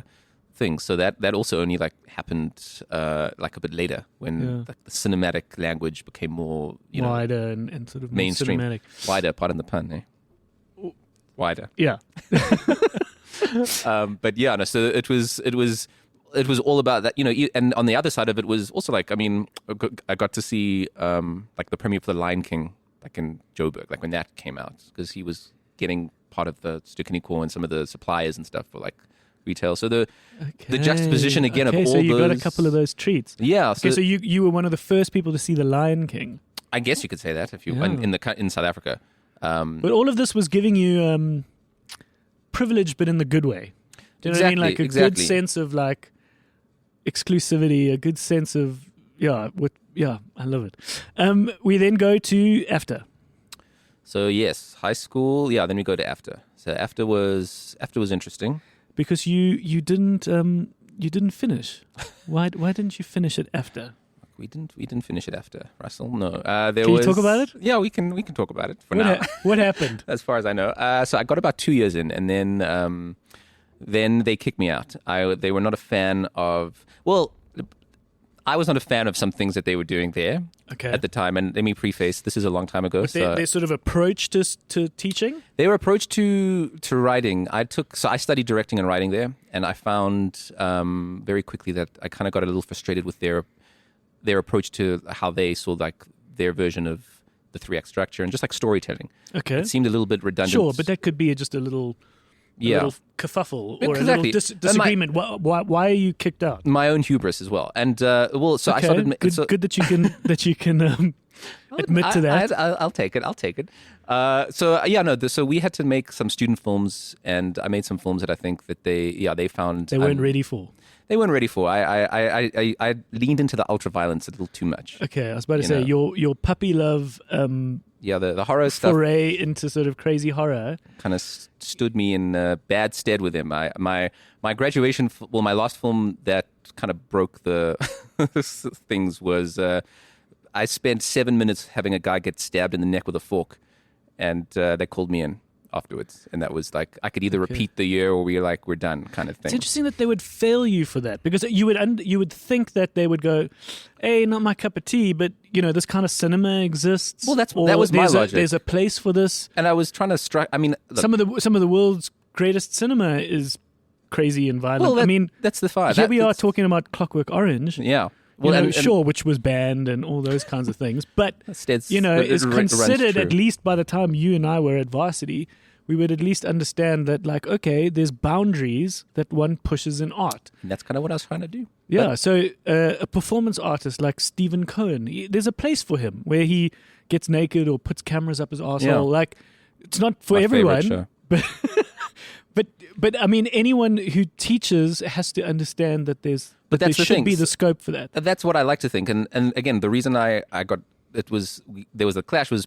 things. So that also only like happened like a bit later when like, the cinematic language became more wider and sort of more mainstream, cinematic. wider. Pardon the pun, eh? Wider. Yeah. But yeah, no, so it was all about that, and on the other side of it was also like, I mean, I got to see like the premiere for The Lion King, like in Joburg, like when that came out, because he was getting part of the Stukkeniko and some of the suppliers and stuff for like retail. So the juxtaposition again of all so you those. got a couple of those treats. Yeah. Okay, so you were one of the first people to see The Lion King. I guess you could say that if you in South Africa. But all of this was giving you privilege, but in the good way. Do you know what I mean? Like a good sense of like exclusivity, a good sense of I love it. We then go to after. So yes, high school. Yeah, then we go to after. So after was interesting because you didn't finish. Why didn't you finish it after? We didn't finish it after, Russell. No. Can you talk about it? Yeah, we can talk about it for now. What happened? As far as I know. So I got about 2 years in, and then they kicked me out. They were not a fan of. Well, I was not a fan of some things that they were doing there at the time. And let me preface: this is a long time ago. But their sort of approach to teaching. Their approach to writing. I studied directing and writing there, and I found very quickly that I kind of got a little frustrated with their approach to how they saw like their version of the 3-act structure and just like storytelling. Okay. It seemed a little bit redundant. Sure, but that could be just a little kerfuffle or a little disagreement. Why are you kicked out? My own hubris as well. And I started... Good that you can admit to that. I'll take it. So we had to make some student films, and I made some films that I think that they found... They weren't ready for. They weren't ready for. I leaned into the ultra-violence a little too much. Okay, I was about to say, your puppy love... the horror stuff... Foray into sort of crazy horror. Kind of stood me in bad stead with him. My graduation... my last film that kind of broke the things was... I spent 7 minutes having a guy get stabbed in the neck with a fork, and they called me in afterwards, and that was like I could either repeat the year or we're done kind of thing. It's interesting that they would fail you for that, because you would think that they would go, hey, not my cup of tea, but this kind of cinema exists. Well, that was my logic. There's a place for this, and I was trying to strike. I mean, look, some of the world's greatest cinema is crazy and violent. Well, that's the fire. Here we are talking about Clockwork Orange. Yeah. Well, which was banned and all those kinds of things, but is considered, at least by the time you and I were at varsity, we would at least understand that, like, okay, there's boundaries that one pushes in art. And that's kind of what I was trying to do. Yeah, so a performance artist like Stephen Cohen, there's a place for him where he gets naked or puts cameras up his arsehole. Yeah. Like, it's not for everyone, but I mean, anyone who teaches has to understand that there should be the scope for that. That's what I like to think. And again, the reason I got there was a clash was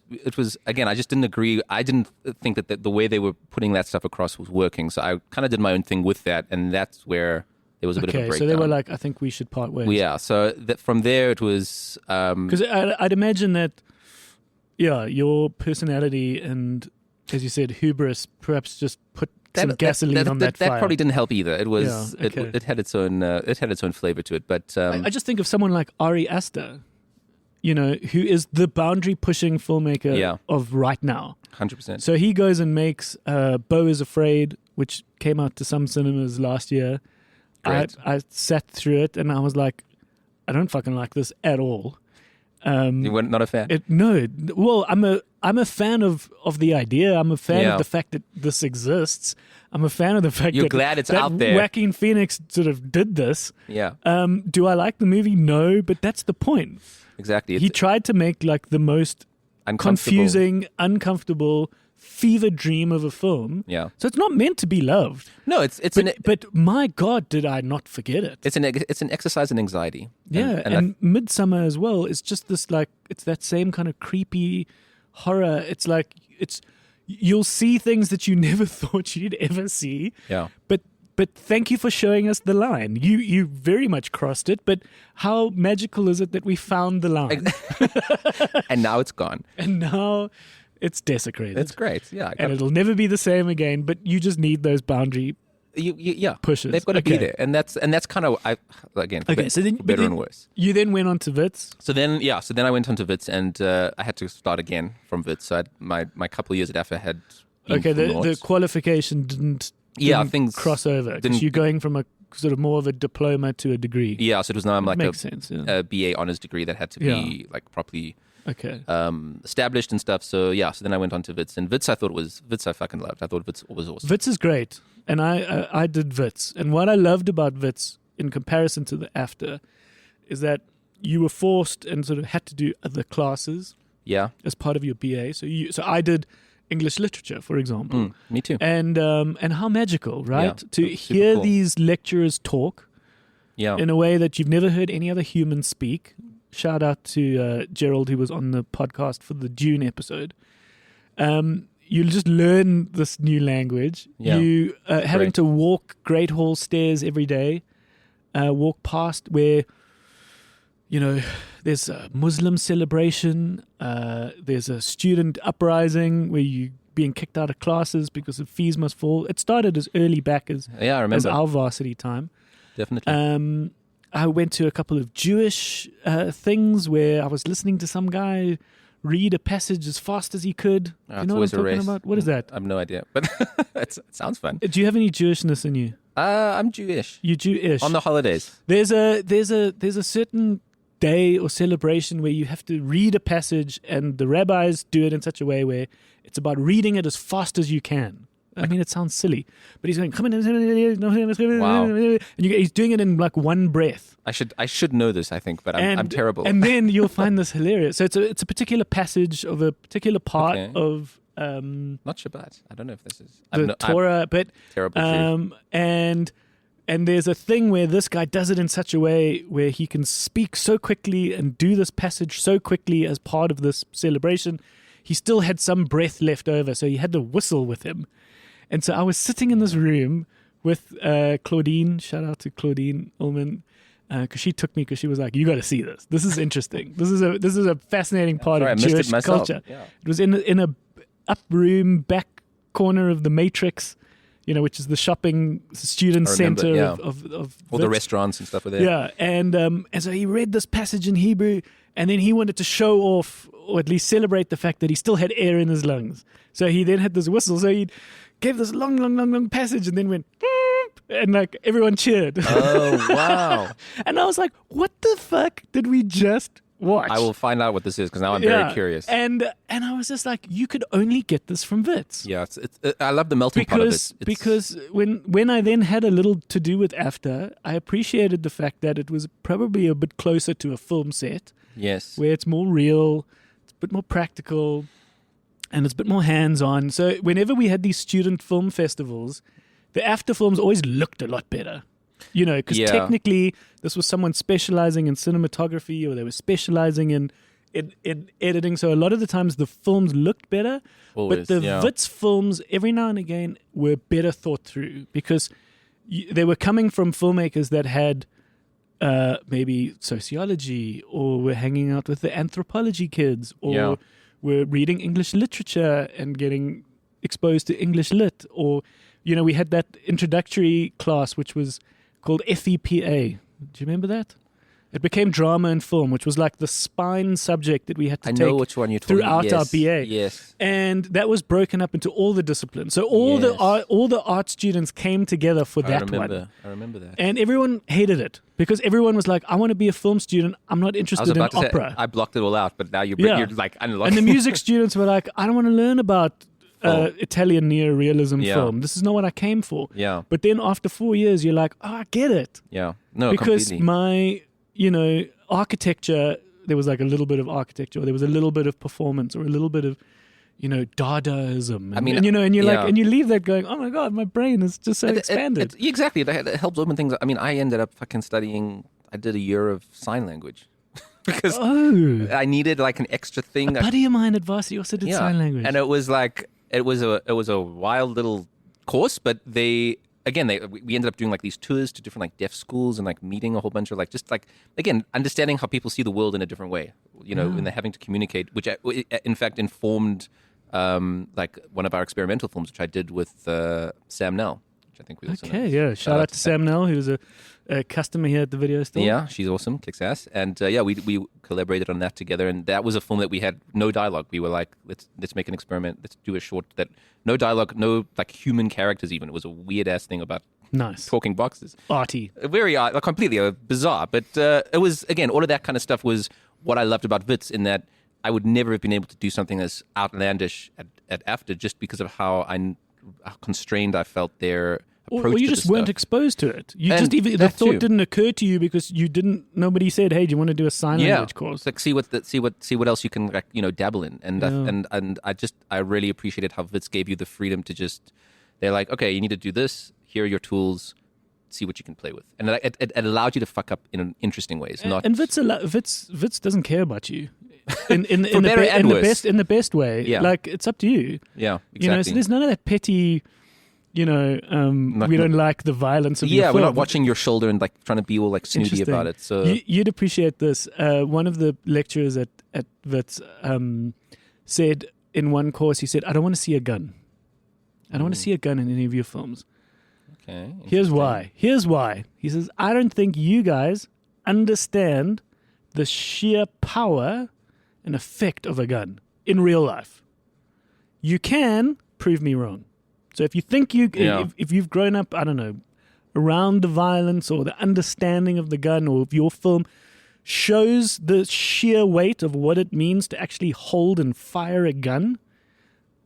again, I just didn't agree. I didn't think that the way they were putting that stuff across was working. So I kind of did my own thing with that, and that's where there was a bit of a breakdown. So they were like, I think we should part ways. Yeah. So from there it was because I'd imagine that your personality and, as you said, hubris perhaps just put some gasoline on that fire. That probably didn't help either. It was it had its own flavor to it. But I just think of someone like Ari Aster, who is the boundary pushing filmmaker of right now. 100%. So he goes and makes Beau is Afraid, which came out to some cinemas last year. I sat through it and I was like, I don't fucking like this at all. You were not a fan? No. Well, I'm a fan of the idea. I'm a fan of the fact that this exists. I'm a fan of the fact You're glad it's out there. Joaquin Phoenix sort of did this. Yeah. Do I like the movie? No, but that's the point. Exactly. He tried to make like the most confusing, uncomfortable, fever dream of a film. Yeah. So it's not meant to be loved. No, but my God, did I not forget it? It's an exercise in anxiety. Yeah, and Midsummer as well. It's just this like it's that same kind of creepy horror. It's like you'll see things that you never thought you'd ever see. Yeah. But thank you for showing us the line. You very much crossed it, but how magical is it that we found the line? And now it's gone. And now it's desecrated. It's great, yeah. And it'll never be the same again, but you just need those boundary pushes. They've got to be there. And that's kind of, so then, better and worse. You then went on to Wits? So then I went on to Wits, and I had to start again from Wits. So my couple of years at AFA had been the qualification didn't things cross over, because you're going from a sort of more of a diploma to a degree. Yeah, so it was now like a BA honors degree that had to be like properly Okay. Established and stuff. So yeah, so then I went on to Wits, and Wits I fucking loved. I thought Wits was awesome. Wits is great. and I did Wits. And what I loved about Wits in comparison to the after is that you were forced and sort of had to do other classes Yeah. as part of your BA. So I did English literature, for example. Me too. And how magical, right? Yeah, To that's super hear cool. these lecturers talk Yeah. in a way that you've never heard any other human speak. Shout out to Gerald, who was on the podcast for the June episode. You just learn this new language. Yeah. You having Great. to walk Great Hall stairs every day, walk past where, there's a Muslim celebration, there's a student uprising where you being kicked out of classes because the fees must fall. It started as early back as Yeah, I remember. our varsity time. Definitely. I went to a couple of Jewish things where I was listening to some guy read a passage as fast as he could. It's You know what I'm always a talking race. about? What is that? I have no idea, but it sounds fun. Do you have any Jewishness in you? I'm Jewish. You Jewish? On the holidays. There's a certain day or celebration where you have to read a passage, and the rabbis do it in such a way where it's about reading it as fast as you can. I mean, it sounds silly, but he's going, Wow. and he's doing it in like one breath. I should know this, I think, but I'm terrible. And then you'll find this hilarious. So it's a particular passage of a particular part Okay. of Not Shabbat. I don't know if this is the Torah, but terrible. Truth. and there's a thing where this guy does it in such a way where he can speak so quickly and do this passage so quickly as part of this celebration. He still had some breath left over, so he had to whistle with him. And so I was sitting in this room with Claudine. Shout out to Claudine Ullman, because she took me because she was like, "You got to see this. This is interesting. This is a fascinating part Sorry, I of missed it Jewish myself. culture." Yeah. It was in a up room back corner of the Matrix, which is the shopping student I remember, center yeah. of All the Wits. restaurants and stuff were there. Yeah, and so he read this passage in Hebrew, and then he wanted to show off, or at least celebrate the fact that he still had air in his lungs. So he then had this whistle. So he gave this long passage, and then went, "Beep," and like everyone cheered. Oh, wow. And I was like, "What the fuck did we just watch?" I will find out what this is because now I'm very curious. And I was just like, you could only get this from Wits. Yeah, I love the melting pot of it. Because when I then had a little to do with AFTA, I appreciated the fact that it was probably a bit closer to a film set, Yes. where it's more real, it's a bit more practical, and it's a bit more hands-on. So whenever we had these student film festivals, the AFTA films always looked a lot better. Because Yeah. technically this was someone specializing in cinematography, or they were specializing in editing. So a lot of the times the films looked better, Always, but the yeah. Wits films every now and again were better thought through because they were coming from filmmakers that had maybe sociology, or were hanging out with the anthropology kids, or Yeah. were reading English literature and getting exposed to English lit, or we had that introductory class which was called FEPA. Do you remember that? It became drama and film, which was like the spine subject that we had to I take know which one you're talking throughout yes, our BA. Yes. And that was broken up into all the disciplines. So all the art students came together for that one. I remember that. And everyone hated it because everyone was like, I want to be a film student. I'm not I was interested in about to opera. say, I blocked it all out, but now you're Yeah. like unlocking. And the music students were like, I don't want to learn about Italian neorealism Yeah. film. This is not what I came for. Yeah. But then after 4 years, you're like, I get it. Yeah. No, Because completely. my, architecture, there was like a little bit of architecture, or there was a little bit of performance, or a little bit of, Dadaism. I mean, and you're yeah. like, and you leave that going, oh my God, my brain is just so expanded. Exactly. It helps open things. I mean, I ended up fucking studying. I did a year of sign language because I needed like an extra thing. A buddy of mine at varsity also did sign language. And it was like it was a wild little course, but we ended up doing like these tours to different like deaf schools and like meeting a whole bunch of like just like again understanding how people see the world in a different way, when they're having to communicate, which in fact informed like one of our experimental films, which I did with Sam Nell, which I think we also know. Okay, yeah. Shout out to Sam Nell, who was a customer here at the video store. Yeah, she's awesome, kicks ass, and we collaborated on that together, and that was a film that we had no dialogue. We were like, let's make an experiment, let's do a short that no dialogue, no like human characters even. It was a weird ass thing about Nice. talking boxes, Arty. very completely bizarre, but it was again all of that kind of stuff was what I loved about Wits, in that I would never have been able to do something as outlandish at AFTA just because of how constrained I felt there approach or you to just this weren't stuff. exposed to it. You And just even the that thought too. didn't occur to you because nobody said, "Hey, do you want to do a sign language course?" It's like see what else you can like, dabble in, and and I really appreciated how Wits gave you the freedom to just they're like, okay, you need to do this. Here are your tools. See what you can play with, and it allowed you to fuck up in interesting ways. Not And Wits doesn't care about you in For better and worse. the best way. Yeah. Like it's up to you. yeah, exactly. You know, so there's none of that petty. We don't like the violence of your yeah, film. we're not watching your shoulder and like trying to be all like snooty Interesting. about it. So You'd appreciate this. One of the lecturers at Wits said in one course, he said, "I don't want to see a gun. I don't want to see a gun in any of your films. okay, Here's interesting. why. He says, I don't think you guys understand the sheer power and effect of a gun in real life. You can prove me wrong. So if you think if you've grown up, I don't know, around the violence or the understanding of the gun, or if your film shows the sheer weight of what it means to actually hold and fire a gun,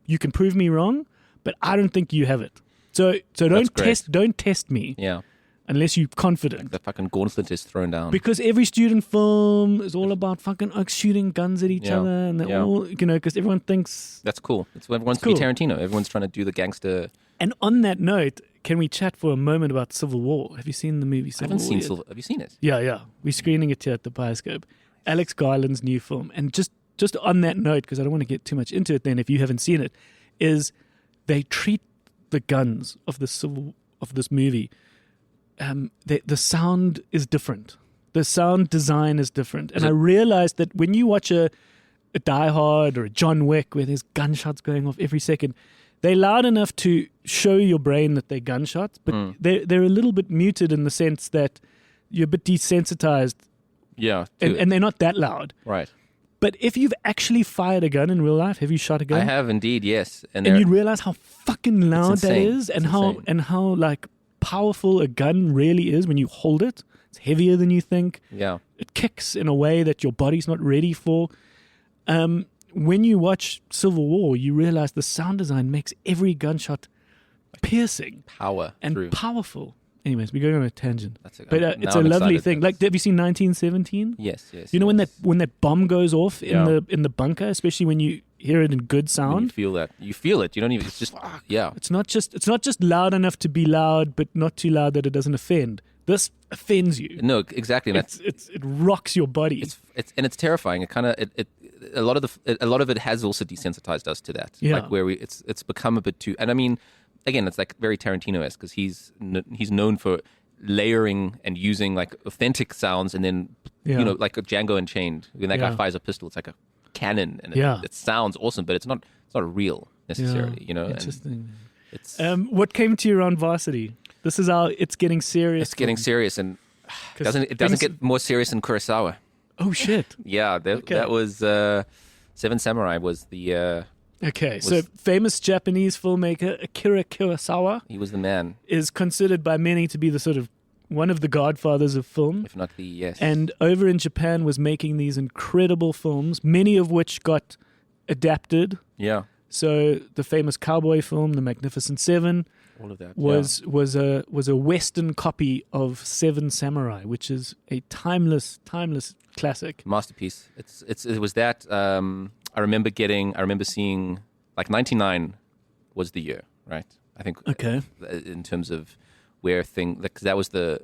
you can prove me wrong, but I don't think you have it. So don't test me Yeah, unless you're confident. the fucking gauntlet is thrown down. Because every student film is all about fucking shooting guns at each Yeah, other, and they're yeah. all, because everyone thinks. That's cool. It's what everyone's Cool. to be Tarantino. Everyone's trying to do the gangster. And on that note, can we chat for a moment about Civil War? Have you seen the movie I Civil haven't War seen yet? Silver. Have you seen it? Yeah. We're screening it here at the Bioscope. Alex Garland's new film. And just on that note, because I don't want to get too much into it then if you haven't seen it, is they treat the guns of this movie. The sound is different. The sound design is different. And I realized that when you watch a Die Hard or a John Wick where there's gunshots going off every second, they're loud enough to show your brain that they're gunshots, but they're a little bit muted in the sense that you're a bit desensitized, Yeah, and they're not that loud. right. But if you've actually fired a gun in real life, have you shot a gun? I have indeed, yes. And you realize how fucking loud that insane. is, and It's how like powerful a gun really is when you hold it. It's heavier than you think. Yeah, It kicks in a way that your body's not ready for. When you watch Civil War, you realize the sound design makes every gunshot piercing power and through. powerful. Anyways, we're going on a tangent, That's but now it's a I'm lovely excited. thing. Like, have you seen 1917? Yes. You know yes. when that bomb goes off Yeah. in the bunker, especially when you hear it in good When sound. you feel that. You feel it. You don't even. It's just yeah. It's not just loud enough to be loud, but not too loud that it doesn't offend. This offends you. No, exactly. And It rocks your body. it's terrifying. It kind of a lot of it has also desensitized us to that. Yeah. Like where it's become a bit too. And I mean, again, it's like very Tarantino-esque because he's known for layering and using like authentic sounds, and then like a Django Unchained when that guy Yeah. fires a pistol, it's like a cannon, and Yeah. it sounds awesome, but it's not real necessarily. Yeah. And Interesting. it's What came to you around Varsity? This is our it's getting serious. it's getting serious, and 'Cause it doesn't things- get more serious than Kurosawa. Oh shit. Yeah, that was Seven Samurai was the Okay, so famous Japanese filmmaker Akira Kurosawa he was the man, is considered by many to be the sort of one of the godfathers of film. if not the yes. And over in Japan was making these incredible films, many of which got adapted. yeah, So the famous cowboy film, The Magnificent Seven, all of that was a Western copy of Seven Samurai, which is a timeless classic. masterpiece. It was that. I remember seeing like 99 was the year, right? I think Okay. in terms of where that was the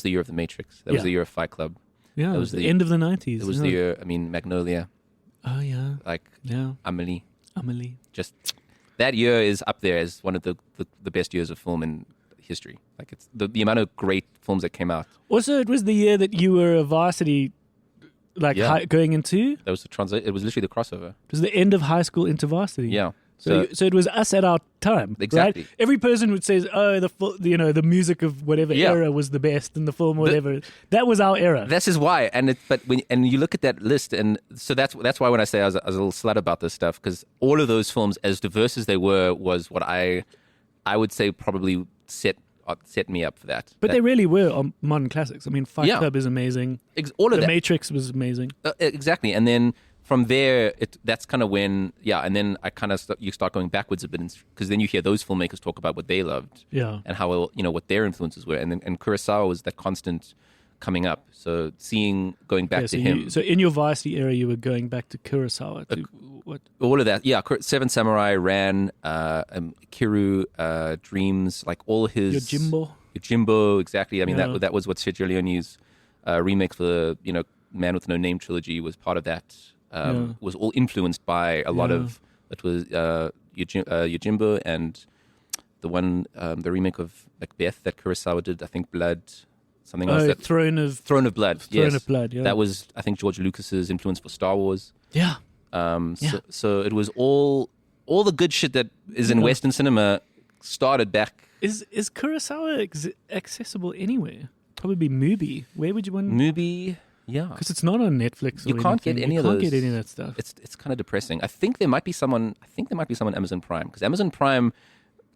year of the Matrix. That was Yeah. the year of Fight Club. Yeah, That it was was the the- end of the 90s. It was yeah. the year. I mean, Magnolia, Oh yeah, like yeah. Amelie. Amelie. Just that year is up there as one of the best years of film in history. Like it's the amount of great films that came out. Also, it was the year that you were a varsity, like Yeah. going into. That was it was literally the crossover. It was the end of high school into varsity. Yeah. So it was us at our time, Exactly. right? Every person would say, "Oh, the music of whatever Yeah. era was the best in the film, whatever." That was our era. This is why, but when you look at that list, and so that's why when I say I was a little slut about this stuff, because all of those films, as diverse as they were, was what I would say probably set me up for that. But they really were modern classics. I mean, Fight Yeah. Club is amazing. all of The that Matrix was amazing. exactly, and then from there, that's kind of when, and then I kind of you start going backwards a bit, because then you hear those filmmakers talk about what they loved, and how what their influences were, and Kurosawa was that constant coming up. So going back to him. So in your varsity era, you were going back to Kurosawa. What? All of that, Seven Samurai, Ran, Kiru, Dreams, like all his Yojimbo, exactly. I mean that was what Sergio Leone's remake for the Man with No Name trilogy was part of that. Was all influenced by a lot of it was Yojimbo and the one the remake of Macbeth that Kurosawa did. I think Blood, something else. That Throne of Blood. Yes. Of Blood. Yeah. That was, I think, George Lucas's influence for Star Wars. Yeah. So it was all the good shit that is in Western cinema started back. Is Kurosawa accessible anywhere? Probably Mubi. Where would you want? Mubi. Yeah, because it's not on Netflix. You can't get any of those. You can't get any of that stuff. It's kind of depressing. I think there might be someone on Amazon Prime, because Amazon Prime,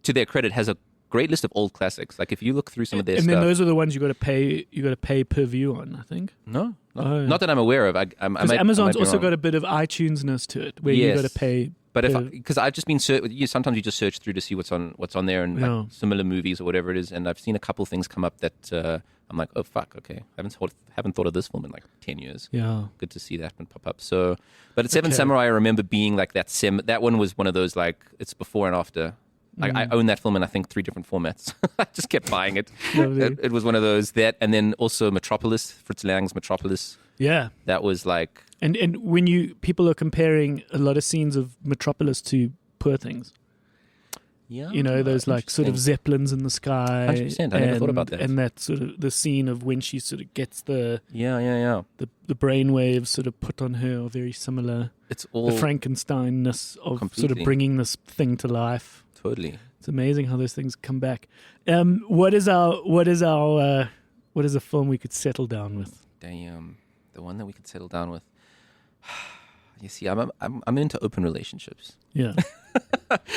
to their credit, has a great list of old classics. Like if you look through some of their stuff, and then those are the ones you got to pay. You got to pay per view on. I think. No, not that I'm aware of. Because Amazon's also got a bit of iTunes-ness to it, where you got to pay. But because I've just been sometimes you just search through to see what's on there and like similar movies or whatever it is, and I've seen a couple things come up that I'm like, oh fuck, okay, I haven't thought of this film in like 10 years. Yeah, good to see that one pop up. So, but at Seven Samurai, I remember being like that. That one was one of those like it's before and after. I own that film in I think 3 different formats. I just kept buying it. It was one of those and then also Metropolis, Fritz Lang's Metropolis. Yeah, that was like. And when people are comparing a lot of scenes of Metropolis to Poor Things. Yeah, those like sort of zeppelins in the sky. 100%. I never thought about that. And that sort of the scene of when she sort of gets the the brainwaves sort of put on her are very similar. It's all the Frankenstein-ness of sort of bringing this thing to life. Totally, it's amazing how those things come back. What is a film we could settle down with? Damn, the one that we could settle down with. You see, I'm into open relationships. Yeah,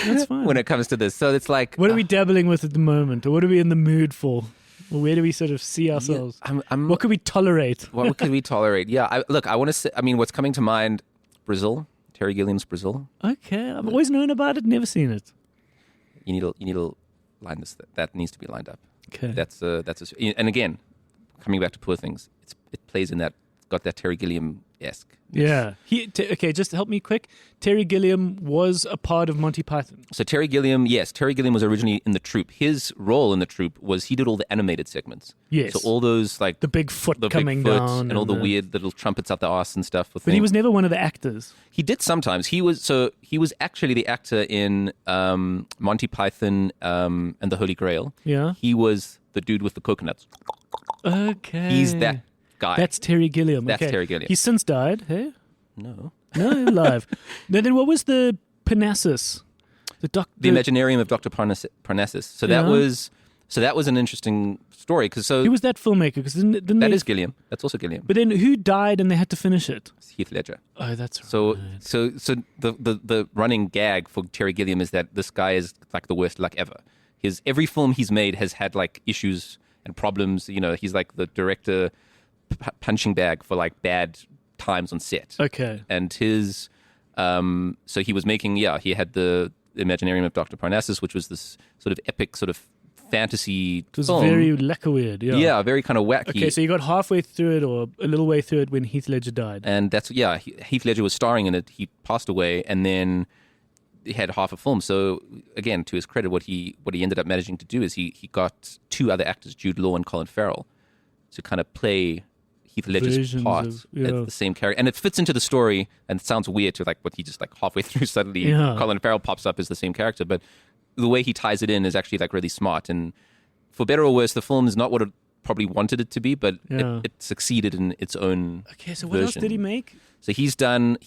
that's fine. When it comes to this, so it's like, what are we dabbling with at the moment, or what are we in the mood for? Or where do we sort of see ourselves? What could we tolerate? What could we tolerate? Yeah, I want to say. I mean, what's coming to mind? Brazil, Terry Gilliam's Brazil. Okay, I've always known about it, never seen it. You need to line this. That needs to be lined up. Okay, and again, coming back to Poor Things, it plays in that. Got that Terry Gilliam-esque. Yeah. Okay, just help me quick. Terry Gilliam was a part of Monty Python. So Terry Gilliam was originally in the troupe. His role in the troupe was he did all the animated segments. Yes. So all those like the big foot coming down and all the weird little trumpets out the arse and stuff. But he was never one of the actors. He did sometimes. He was actually the actor in Monty Python and the Holy Grail. Yeah. He was the dude with the coconuts. Okay. He's that guy. That's Terry Gilliam. That's Terry Gilliam. He's since died, hey? No, alive. Then what was the Parnassus? The Imaginarium of Dr. Parnassus. So that was an interesting story. Who was that filmmaker? Because that is Gilliam. That's also Gilliam. But then who died and they had to finish it? Heath Ledger. Oh, that's right. So the running gag for Terry Gilliam is that this guy is like the worst luck ever. Every film he's made has had like issues and problems. He's like the director punching bag for like bad times on set. Okay. And his so he was making he had the Imaginarium of Dr. Parnassus, which was this sort of epic sort of fantasy It was film. very lekker weird, yeah. Yeah, very kind of wacky. Okay, so you got halfway through it or a little way through it when Heath Ledger died. And that's Heath Ledger was starring in it. He passed away and then he had half a film. So again, to his credit, what he ended up managing to do is he got 2 other actors, Jude Law and Colin Farrell, to kind of play Heath Ledger's part as the same character. And it fits into the story, and it sounds weird to like what he just like halfway through suddenly Colin Farrell pops up as the same character, but the way he ties it in is actually like really smart. And for better or worse, the film is not what it probably wanted it to be, but it succeeded in its own Okay, so what else did he make? So he's done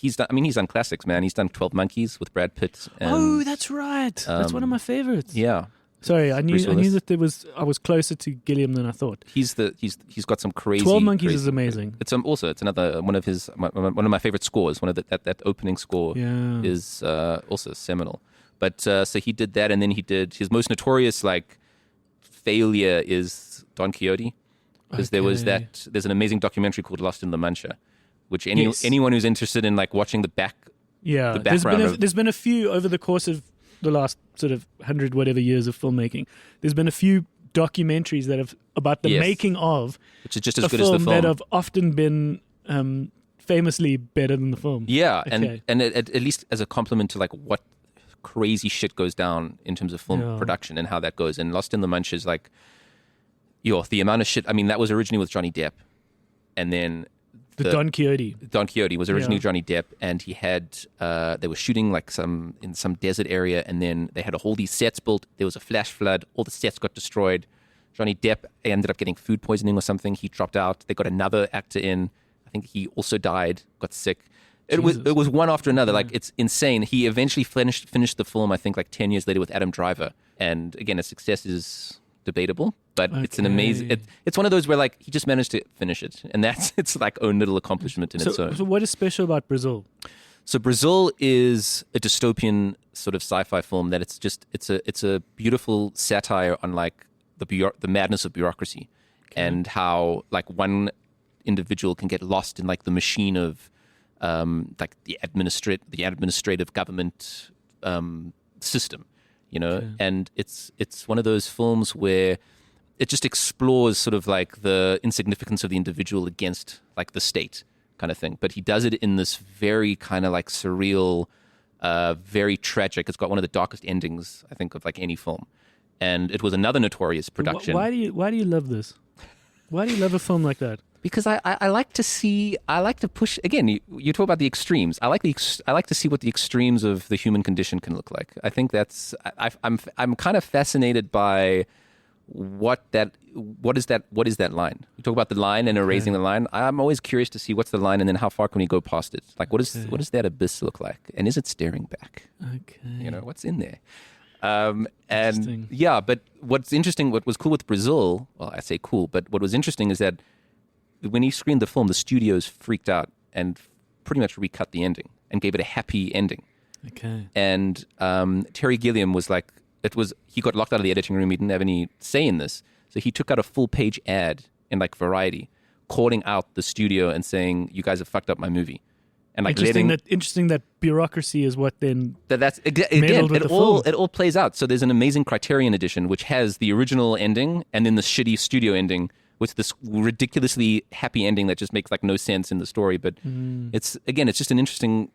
classics, man. He's done 12 Monkeys with Brad Pitt. And, that's right. That's one of my favorites. Yeah. Sorry, I knew that I was closer to Gilliam than I thought. He's got some crazy 12 Monkeys is amazing. It's another one of my favorite scores. One of that opening score is also seminal. But so he did that, and then he did his most notorious like failure is Don Quixote, because there's an amazing documentary called Lost in La Mancha, which Yes. anyone who's interested in like watching the Yeah, background there's been a few over the course of the last sort of 100 whatever years of filmmaking. There's been a few documentaries that have about the Yes. making of which is just as a good as the film film. that have often been famously better than the film. Yeah, Okay. and at least as a compliment to like what crazy shit goes down in terms of film Yeah. production and how that goes. And Lost in the Munch is like, the amount of shit. I mean, that was originally with Johnny Depp, and then The Don Quixote. Don Quixote was originally Yeah. Johnny Depp, and he had they were shooting like in some desert area, and then they had all these sets built. There was a flash flood, all the sets got destroyed. Johnny Depp ended up getting food poisoning or something. He dropped out. They got another actor in. I think he also died, got sick. It was one after another. Like, it's insane. He eventually finished the film, I think, like 10 years later with Adam Driver. And again, its success is debatable, but it's an amazing. It's one of those where like he just managed to finish it, and that's its like own little accomplishment in its own. So what is special about Brazil? So Brazil is a dystopian sort of sci-fi film that it's a beautiful satire on like the madness of bureaucracy and how like one individual can get lost in like the machine of like the administrative government system, and it's one of those films where it just explores sort of like the insignificance of the individual against like the state kind of thing. But he does it in this very kind of like surreal, very tragic. It's got one of the darkest endings, I think, of like any film. And it was another notorious production. Why do you love this? Why do you love a film like that? Because I like to push, again, you talk about the extremes. I like to see what the extremes of the human condition can look like. I think I'm kind of fascinated by what is that line? You talk about the line and erasing the line. I'm always curious to see what's the line and then how far can we go past it? Like what does that abyss look like? And is it staring back? Okay. What's in there? Interesting. Yeah, but what's interesting, what was cool with Brazil, well, I say cool, but what was interesting is that when he screened the film, the studios freaked out and pretty much recut the ending and gave it a happy ending. Okay. And Terry Gilliam was like, he got locked out of the editing room. He didn't have any say in this. So he took out a full-page ad in like Variety, calling out the studio and saying, "You guys have fucked up my movie." And like interesting that bureaucracy is what then that's again it all plays out. So there's an amazing Criterion edition which has the original ending and then the shitty studio ending with this ridiculously happy ending that just makes like no sense in the story. But it's just an interesting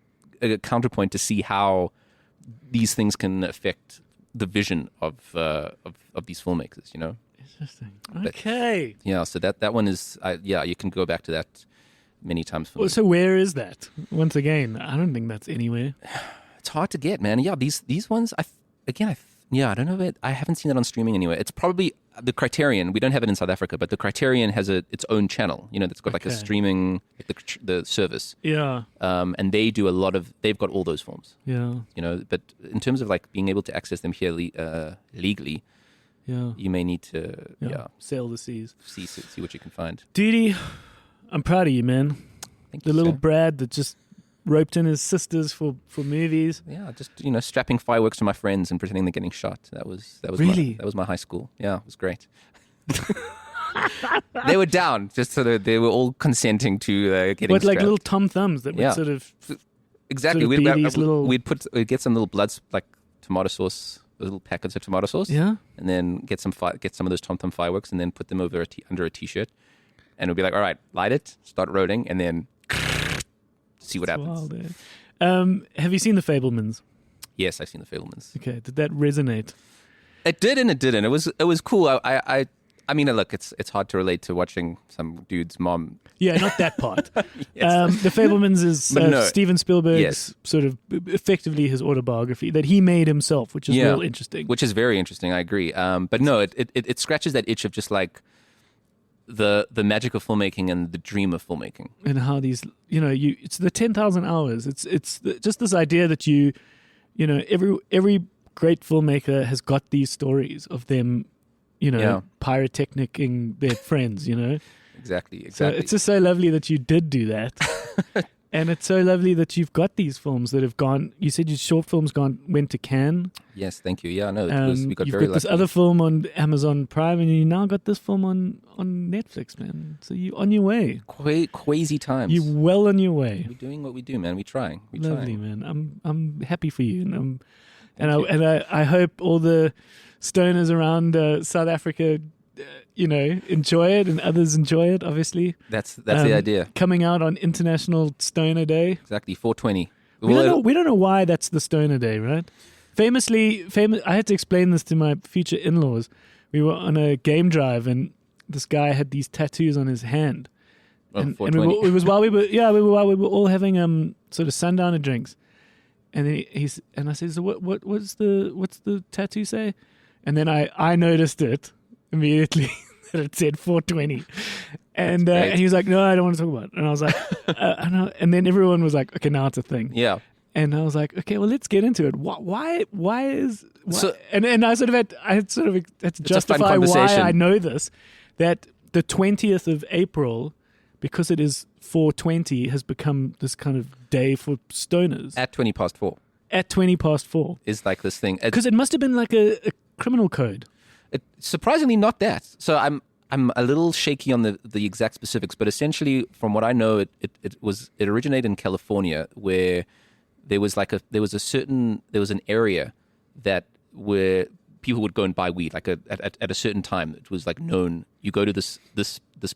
counterpoint to see how these things can affect the vision of these filmmakers. Interesting. Okay. Yeah. So that one is you can go back to that many times for me. So where is that? Once again, I don't think that's anywhere. It's hard to get, man. Yeah, these ones. I don't know. I haven't seen that on streaming anywhere. It's probably the Criterion. We don't have it in South Africa, but the Criterion has its own channel. That's got like a streaming the service. Yeah. And they do a lot of. They've got all those films. Yeah. But in terms of like being able to access them here legally, you may need to sail the seas. See what you can find. Didi, I'm proud of you, man. Thank The you, little sir. Brad that just roped in his sisters for movies. Yeah, just strapping fireworks to my friends and pretending they're getting shot. That was Really? that was my high school. Yeah, it was great. They were down, just so that they were all consenting to getting What, like strapped. little Tom Thumbs that would sort of Exactly. sort of be these little- We'd get some little bloods like tomato sauce, little packets of tomato sauce. Yeah. And then get some of those Tom Thumb fireworks and then put them over under a t-shirt, and it'd be like, all right, light it, start rolling, and then see what happens. wild, eh? Have you seen The Fabelmans? Yes, I've seen The Fabelmans. Okay, did that resonate? It did and it didn't. It was cool. I mean, look, it's hard to relate to watching some dude's mom. Yeah, not that part. Yes. The Fabelmans is But no. Steven Spielberg's Yes. sort of effectively his autobiography that he made himself, which is real interesting. Which is very interesting. I agree. But no, it scratches that itch of just like the magic of filmmaking and the dream of filmmaking. And how these, it's the 10,000 hours. It's just this idea that every great filmmaker has got these stories of them, pyrotechnicking their friends, Exactly. So it's just so lovely that you did do that. And it's so lovely that you've got these films that have gone. You said your short films went to Cannes. Yes, thank you. Yeah, no, we got You've very got this lucky. other film on Amazon Prime, and you now got this film on Netflix, man. So you're on your way. Crazy times. You're well on your way. We're doing what we do, man. We're trying. Lovely, man. I'm happy for you, and Thank I hope all the stoners around South Africa, enjoy it, and others enjoy it. Obviously, That's the idea. Coming out on International Stoner Day. Exactly, 420. We don't know why that's the Stoner Day, right? Famously, I had to explain this to my future in-laws. We were on a game drive, and this guy had these tattoos on his hand. Oh, And 420. it was while we were all having sort of sundowner drinks, and then I said, so what's the tattoo say? And then I noticed it immediately that it said 420, and he was like, no, I don't want to talk about it. And I was like, I know. And then everyone was like, okay, now it's a thing. Yeah. And I was like, okay, well, let's get into it. Why? So- and I sort of had to It's a fun justify why conversation. I know this. That the 20th of April, because it is 420, has become this kind of day for stoners At 20 past 4 at 20 past 4. is like this thing. Because it must have been like a criminal code. Surprisingly, not that. So I'm a little shaky on the exact specifics, but essentially, from what I know, it originated in California, where there was an area that where people would go and buy weed, like at a certain time. It was like known. You go to this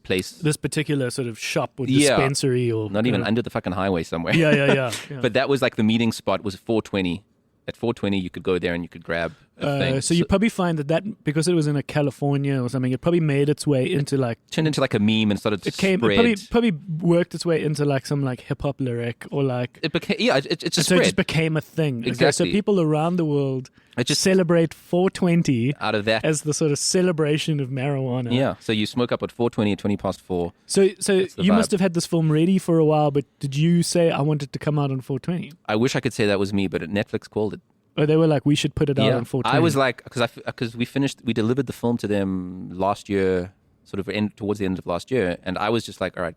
place, This particular sort of shop or Yeah. dispensary, or not even under the fucking highway somewhere. Yeah. But that was like the meeting spot was 420. At 420, you could go there and you could grab a thing. So you probably find that because it was in a California or something, it probably made its way into like turned into like a meme and started to spread. It probably worked its way into like some like hip hop lyric or like It became it just so spread it just became a thing. Okay, so Exactly. people around the world It just- celebrate 420 out of that. as the sort of celebration of marijuana. Yeah, so you smoke up at 4:20 at 20 past 4. So That's the you vibe. must have had this film ready for a while, but did you say I want it to come out on 420? I wish I could say that was me, but Netflix called it. Or they were like, we should put it out on 420. I was like, because we delivered the film to them last year, sort of towards the end of last year, and I was just like, all right,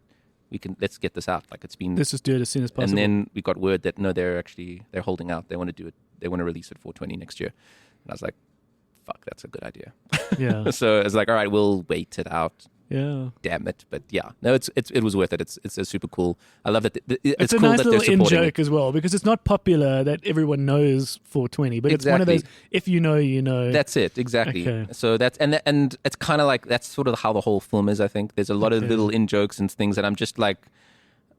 let's get this out. Like it's been, let's just do it as soon as possible. and then we got word that no, they're holding out. They want to do it. They want to release it 420 next year, and I was like, fuck, that's a good idea. yeah, So it's like, all right, we'll wait it out. yeah. Damn it, but yeah, no, it was worth it. It's a super cool. I love that. It's a cool nice that they're little in supporting joke as well, because it's not popular that everyone knows 420, but it's one of those, Exactly. if you know, you know. That's it, exactly. Okay. So and it's kind of like that's sort of how the whole film is. I think there's a lot of Okay. little in jokes and things, and I'm just like,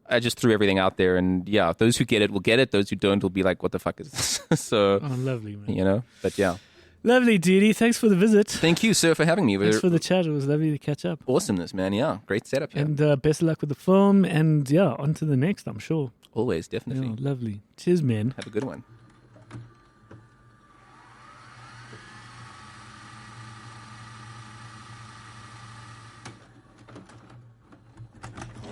I just threw everything out there, and yeah, those who get it will get it. Those who don't will be like, what the fuck is this? So Oh, lovely, man. but yeah, Lovely, Didi. Thanks for the visit. thank you, sir, for having me. Thanks for the chat. It was lovely to catch up. Awesomeness, man. Yeah, great setup here. And best of luck with the film. And yeah, on to the next, I'm sure. Always, definitely. Yeah, lovely. Cheers, man. Have a good one.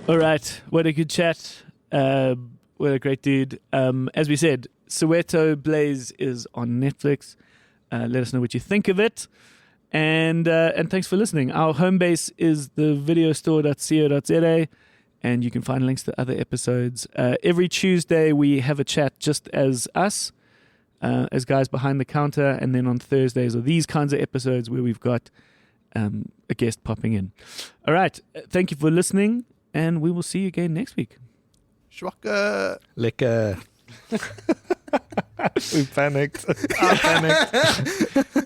All right. What a good chat. What a great dude. As we said, Soweto Blaze is on Netflix. Let us know what you think of it. And thanks for listening. Our home base is thevideostore.co.za, and you can find links to other episodes. Every Tuesday we have a chat just as us, as guys behind the counter, and then on Thursdays are these kinds of episodes where we've got a guest popping in. All right. Thank you for listening, and we will see you again next week. Schwacker. Lekker. We panicked. I panicked.